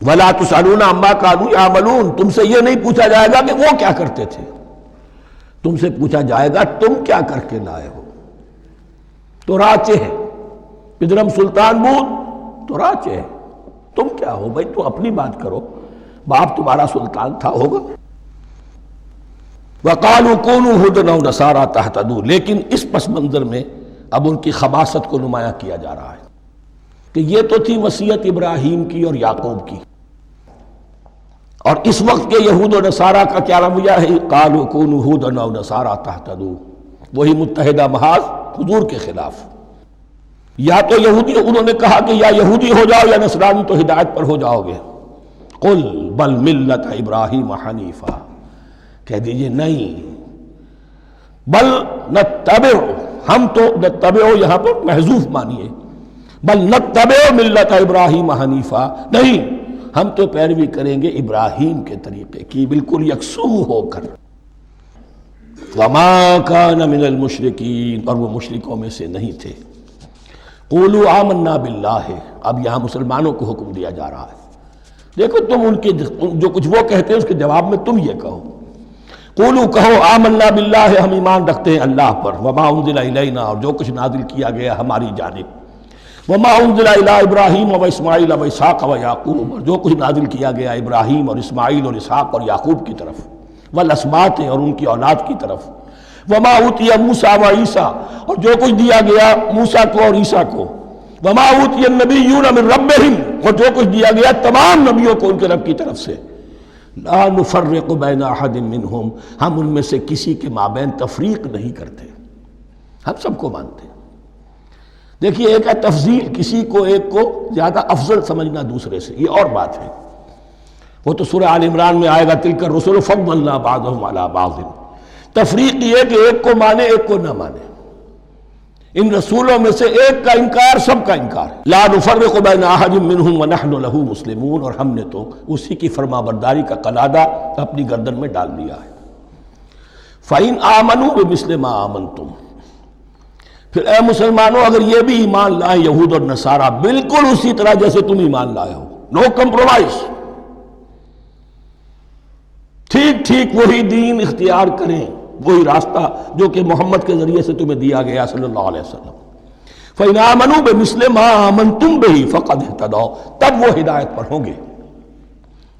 وَلَا تُسْأَلُونَ عَمَّا كَانُوا يَعْمَلُونَ، تم سے یہ نہیں پوچھا جائے گا کہ وہ کیا کرتے تھے، تم سے پوچھا جائے گا تم کیا کر کے لائے ہو۔ تو راچے ہے، پدرم سلطان بود تو راچے ہے، تم کیا ہو بھائی، تو اپنی بات کرو، باپ تمہارا سلطان تھا، ہوگا۔ وَقَالُوا كُونُوا هُودًا أَوْ نَصَارَىٰ تَهْتَدُوا، لیکن اس پس منظر میں اب ان کی خباثت کو نمایاں کیا جا رہا ہے کہ یہ تو تھی وصیت ابراہیم کی اور یعقوب کی، اور اس وقت کے یہود و نصارہ کا کیا رویہ ہے؟ قالوا كونوا هودا او نصارى تهتدوا، وہی متحدہ محاذ حضور کے خلاف۔ یا تو یہودی، انہوں نے کہا کہ یا یہودی ہو جاؤ یا نصرانی تو ہدایت پر ہو جاؤ گے۔ قل بل ملت ابراہیم حنیفا، کہہ دیجئے نہیں، بل نتبع، ہم تو نتبع یہاں پر محذوف مانیے، بل نتبع ملت ابراہیم حنیفا، نہیں، ہم تو پیروی کریں گے ابراہیم کے طریقے کی، بالکل یکسو ہو کر۔ وما کان من المشرکین، اور وہ مشرکوں میں سے نہیں تھے۔ قولوا آمنا باللہ، اب یہاں مسلمانوں کو حکم دیا جا رہا ہے، دیکھو تم ان کے جو کچھ وہ کہتے ہیں اس کے جواب میں تم یہ کہو، قولوا کہو آمنا باللہ، ہم ایمان رکھتے ہیں اللہ پر، وما انزل الینا، اور جو کچھ نازل کیا گیا ہماری جانب، وما انزل الی ابراہیم و اسماعیل و اسحاق و یعقوب، اور جو کچھ نازل کیا گیا ابراہیم اور اسماعیل اور اسحاق اور یعقوب کی طرف، والاسباط، اور ان کی اولاد کی طرف، وما اوتی موسیٰ و عیسیٰ، اور جو کچھ دیا گیا موسیٰ کو اور عیسیٰ کو، وما اوتی النبیون من ربہم، اور جو کچھ دیا گیا تمام نبیوں کو ان کے رب کی طرف سے، لا نفرق بین احد منہم، ہم ان میں سے کسی کے مابین تفریق نہیں کرتے، ہم سب کو مانتے ہیں۔ دیکھیے ایک ہے تفضیل، کسی کو ایک کو زیادہ افضل سمجھنا دوسرے سے، یہ اور بات ہے، وہ تو سورہ آل عمران میں آئے گا تلک الرسل فضلنا بعضهم علی بعض۔ تفریق یہ کہ ایک کو مانے ایک کو نہ مانے، ان رسولوں میں سے ایک کا انکار سب کا انکار ہے۔ لا نفرق بین احد منہم ونحن له مسلمون، اور ہم نے تو اسی کی فرما برداری کا قلادہ اپنی گردن میں ڈال دیا ہے۔ فَإِنْ آمَنُوا بِمِثْلِ مَا آمَنْتُمْ، پھر اے مسلمانوں اگر یہ بھی ایمان لائیں یہود اور نصارہ بالکل اسی طرح جیسے تم ایمان لائے ہو، نو کمپرومائز، ٹھیک ٹھیک وہی دین اختیار کریں، وہی راستہ جو کہ محمد کے ذریعے سے تمہیں دیا گیا صلی اللہ علیہ وسلم۔ فَإِنْ آمَنُوا بِمِثْلِ مَا آمَنْتُمْ بِهِ فَقَدْ اهْتَدَوْا، تب وہ ہدایت پر ہوں گے۔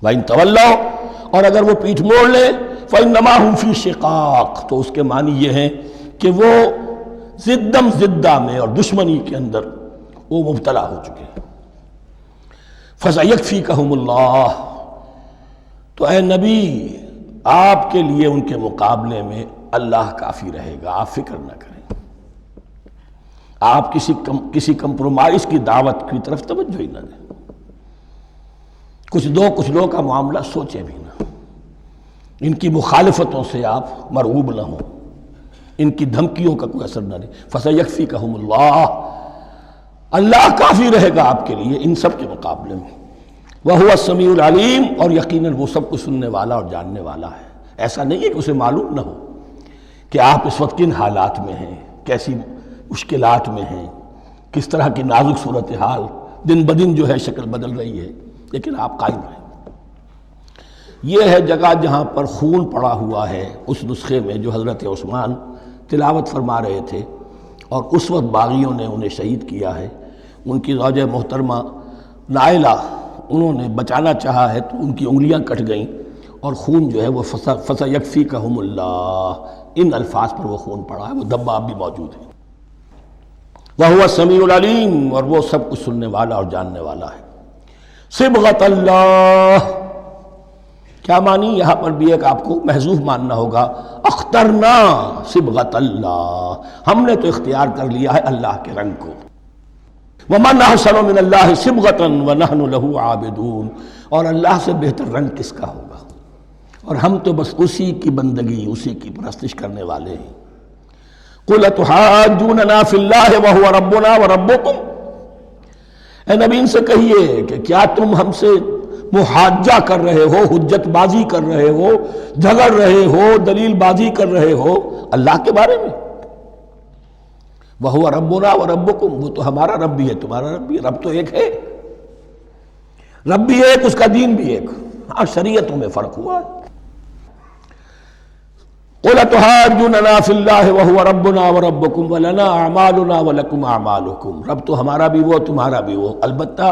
وَإِنْ تَوَلَّوْا، اور اگر وہ پیٹھ موڑ لیں، فَإِنَّمَا هُمْ فِي شِقَاقٍ، تو اس کے معنی یہ ہیں کہ وہ زدم زدہ میں اور دشمنی کے اندر وہ مبتلا ہو چکے ہیں۔ فَسَيَكْفِيكَهُمُ اللَّهُ، تو اے نبی آپ کے لیے ان کے مقابلے میں اللہ کافی رہے گا، آپ فکر نہ کریں، آپ کسی کمپرومائز کی دعوت کی طرف توجہ ہی نہ دیں، کچھ دو کا معاملہ سوچیں بھی نہ، ان کی مخالفتوں سے آپ مرعوب نہ ہوں، ان کی دھمکیوں کا کوئی اثر نہ لیں۔ فَسَيَكْفِيكَهُمُ اللَّهُ، اللہ کافی رہے گا آپ کے لیے ان سب کے مقابلے میں۔ وَهُوَ السَّمِيعُ الْعَلِيمُ، اور یقیناً وہ سب کچھ سننے والا اور جاننے والا ہے۔ ایسا نہیں ہے کہ اسے معلوم نہ ہو کہ آپ اس وقت کن حالات میں ہیں، کیسی مشکلات میں ہیں، کس طرح کی نازک صورتحال دن بدن جو ہے شکل بدل رہی ہے، لیکن آپ قائم رہیں۔ یہ ہے جگہ جہاں پر خون پڑا ہوا ہے، اس نسخے میں جو حضرت عثمان تلاوت فرما رہے تھے، اور اس وقت باغیوں نے انہیں شہید کیا ہے۔ ان کی زوجہ محترمہ نائلہ، انہوں نے بچانا چاہا ہے تو ان کی انگلیاں کٹ گئیں، اور خون جو ہے وہ فَسَيَكْفِيكَهُمُ اللَّهُ، ان الفاظ پر وہ خون پڑا ہے، وہ دھبا اب بھی موجود ہے۔ وَهُوَ السَّمِيعُ الْعَلِيمُ، اور وہ سب کچھ سننے والا اور جاننے والا ہے۔ صبغۃ اللہ، کیا معنی یہاں پر بھی ایک آپ کو محذوف ماننا ہوگا، اخترنا صبغۃ اللہ، ہم نے تو اختیار کر لیا ہے اللہ کے رنگ کو۔ وَمَنْ أَحْسَنُ مِنَ اللَّهِ صِبْغَةً وَنَحْنُ لَهُ عَابِدُونَ، اور اللہ سے بہتر رنگ کس کا ہوگا، اور ہم تو بس اسی کی بندگی، اسی کی پرستش کرنے والے ہیں۔ قُلْ أَتُحَاجُّونَنَا فِي اللَّهِ وَهُوَ رَبُّنَا وَرَبُّكُمْ، اے نبی ان سے کہیے کہ کیا تم ہم سے محاجہ کر رہے ہو، حجت بازی کر رہے ہو، جھگڑ رہے ہو، دلیل بازی کر رہے ہو اللہ کے بارے میں؟ وَهُوَ رَبُّنَا وَرَبُّكُمْ، وہ تو ہمارا رب بھی ہے تمہارا رب بھی ہے، رب تو ایک ہے، رب بھی ایک، اس کا دین بھی ایک، ہاں شریعتوں میں فرق ہوا ہے۔ قُلْ أَتُحَاجُّونَنَا فِي اللَّهِ وَهُوَ رَبُّنَا وَرَبُّكُمْ وَلَنَا أَعْمَالُنَا وَلَكُمْ أَعْمَالُكُمْ، رب تو ہمارا بھی وہ تمہارا بھی وہ، البتہ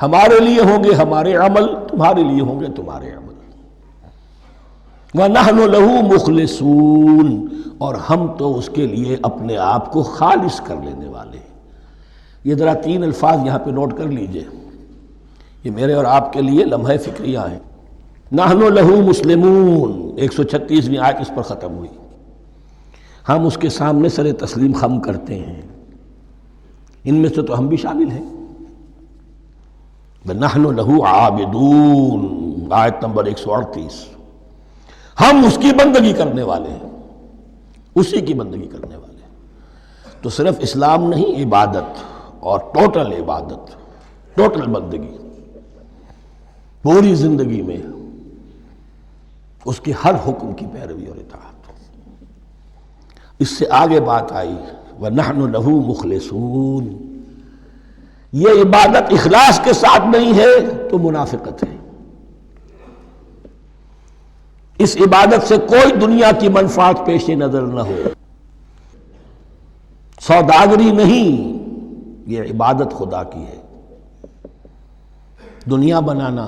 ہمارے لیے ہوں گے ہمارے عمل، تمہارے لیے ہوں گے تمہارے عمل۔ وَنَحْنُ لَهُ مُخْلِصُونَ، اور ہم تو اس کے لیے اپنے آپ کو خالص کر لینے والے ہیں۔ یہ ذرا 3 الفاظ یہاں پہ نوٹ کر لیجئے، یہ میرے اور آپ کے لیے لمحہ فکریہ ہیں۔ نحن لہو مسلمون، 136ویں آیت اس پر ختم ہوئی، ہم اس کے سامنے سر تسلیم خم کرتے ہیں، ان میں سے تو ہم بھی شامل ہیں۔ نحن لہو عابدون، آیت نمبر 138، ہم اس کی بندگی کرنے والے ہیں، اسی کی بندگی کرنے والے ہیں۔ تو صرف اسلام نہیں، عبادت اور ٹوٹل عبادت، ٹوٹل بندگی، پوری زندگی میں اس کے ہر حکم کی پیروی اور اطاعت۔ اس سے آگے بات آئی وَنَحْنُ لَهُ مُخْلِصُونَ، یہ عبادت اخلاص کے ساتھ نہیں ہے تو منافقت ہے۔ اس عبادت سے کوئی دنیا کی منفعت پیش نظر نہ ہو، سوداگری نہیں، یہ عبادت خدا کی ہے۔ دنیا بنانا،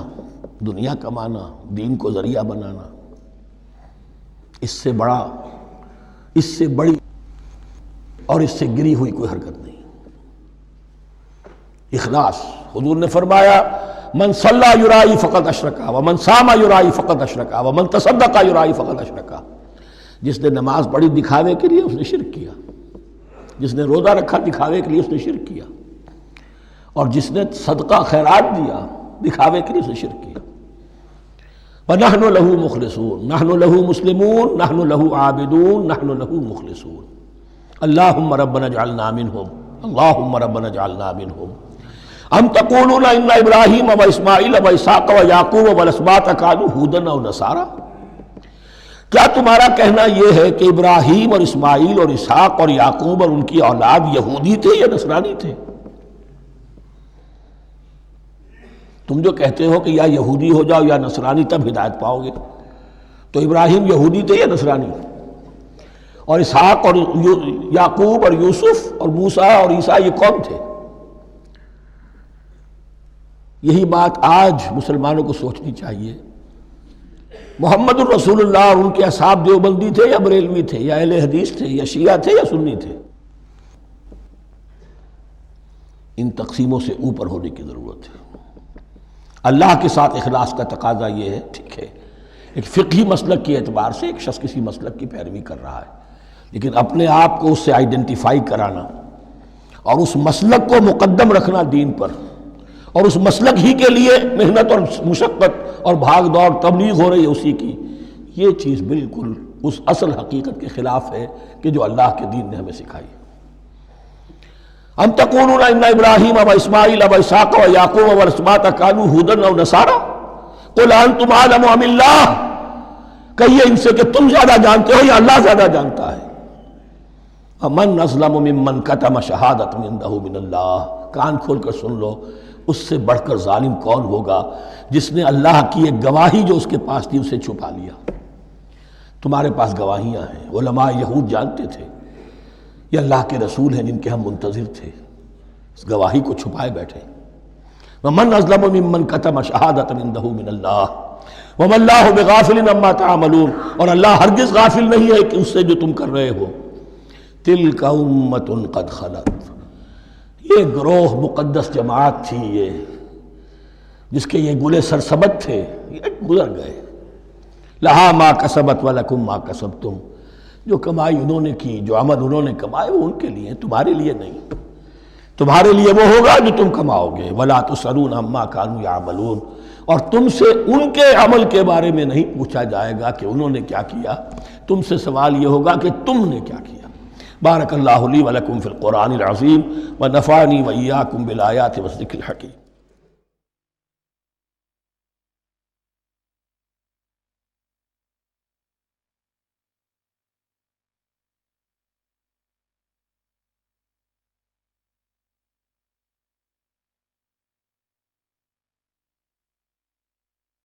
دنیا کمانا، دین کو ذریعہ بنانا، اس سے بڑا، اس سے بڑی اور اس سے گری ہوئی کوئی حرکت نہیں۔ اخلاص. حضور نے فرمایا من صلی یرائی فقط اشرکا ومن صام یرائی فقط اشرکا ومن تصدق یرائی فقط اشرکا. جس نے نماز پڑھی دکھاوے کے لیے اس نے شرک کیا، جس نے روزہ رکھا دکھاوے کے لیے اس نے شرک کیا، اور جس نے صدقہ خیرات دیا دکھاوے کے لیے اس نے شرک کیا. وَنَحْنُ لَهُ مُخْلِصُونَ نَحْنُ لَهُ مُسْلِمُونَ نَحْنُ لَهُ عَابِدُونَ نَحْنُ لَهُ مُخْلِصُونَ. اللهم ربنا اجعلنا منهم اللهم ربنا اجعلنا منهم. ام تقولون ان ابراہیم واسماعیل واسحاق ویعقوب والاسباط كانوا هودا او نصارا. کیا تمہارا کہنا یہ ہے کہ ابراہیم اور اسماعیل اور اسحاق اور یعقوب اور ان کی اولاد یہودی تھے یا نصرانی تھے؟ تم جو کہتے ہو کہ یا یہودی ہو جاؤ یا نصرانی تب ہدایت پاؤ گے، تو ابراہیم یہودی تھے یا نصرانی؟ اور اسحاق اور یعقوب اور یوسف اور موسیٰ اور عیسیٰ یہ کون تھے؟ یہی بات آج مسلمانوں کو سوچنی چاہیے. محمد الرسول اللہ اور ان کے اصحاب دیوبندی تھے یا بریلوی تھے یا اہل حدیث تھے یا شیعہ تھے یا سنی تھے؟ ان تقسیموں سے اوپر ہونے کی ضرورت ہے. اللہ کے ساتھ اخلاص کا تقاضا یہ ہے، ٹھیک ہے ایک فقہی مسلک کے اعتبار سے ایک شخص کسی مسلک کی پیروی کر رہا ہے، لیکن اپنے آپ کو اس سے آئیڈینٹیفائی کرانا اور اس مسلک کو مقدم رکھنا دین پر، اور اس مسلک ہی کے لیے محنت اور مشقت اور بھاگ دوڑ تبلیغ ہو رہی ہے اسی کی، یہ چیز بالکل اس اصل حقیقت کے خلاف ہے کہ جو اللہ کے دین نے ہمیں سکھائی. ام تقولون ان ابراہیم و اسماعیل و اسحاق و یعقوب والاسباط كانوا هودا او نصارا قل انتم اعلم ام اللہ. کہیے ان سے کہ تم زیادہ جانتے ہو یا اللہ زیادہ جانتا ہے. ومن اظلم ممن كتم شهادة عنده من اللہ. کان کھول کر سن لو، اس سے بڑھ کر ظالم کون ہوگا جس نے اللہ کی ایک گواہی جو اس کے پاس تھی اسے چھپا لیا. تمہارے پاس گواہیاں ہیں، علماء یہود جانتے تھے یہ اللہ کے رسول ہیں جن کے ہم منتظر تھے، اس گواہی کو چھپائے بیٹھے. ومن اظلم ممن كتم شهادة عنده من اللہ وما اللہ بغافل عما تعملون. اور اللہ ہرگز غافل نہیں ہے کہ اس سے جو تم کر رہے ہو. تلک امۃ قد خلت. یہ گروہ مقدس جماعت تھی یہ جس کے یہ گلے سرسبد تھے، یہ گزر گئے. لہا ما کسبت ولکم ما کسبتم. جو کمائی انہوں نے کی، جو عمل انہوں نے کمائے وہ ان کے لیے، تمہارے لیے نہیں. تمہارے لیے وہ ہوگا جو تم کماؤ گے. ولا تسألون عما كانوا يعملون. اور تم سے ان کے عمل کے بارے میں نہیں پوچھا جائے گا کہ انہوں نے کیا کیا، تم سے سوال یہ ہوگا کہ تم نے کیا کیا. بارک اللہ لی ولکم فی القرآن العظیم ونفعنی وإیاکم بالآیات والذکر الحکیم.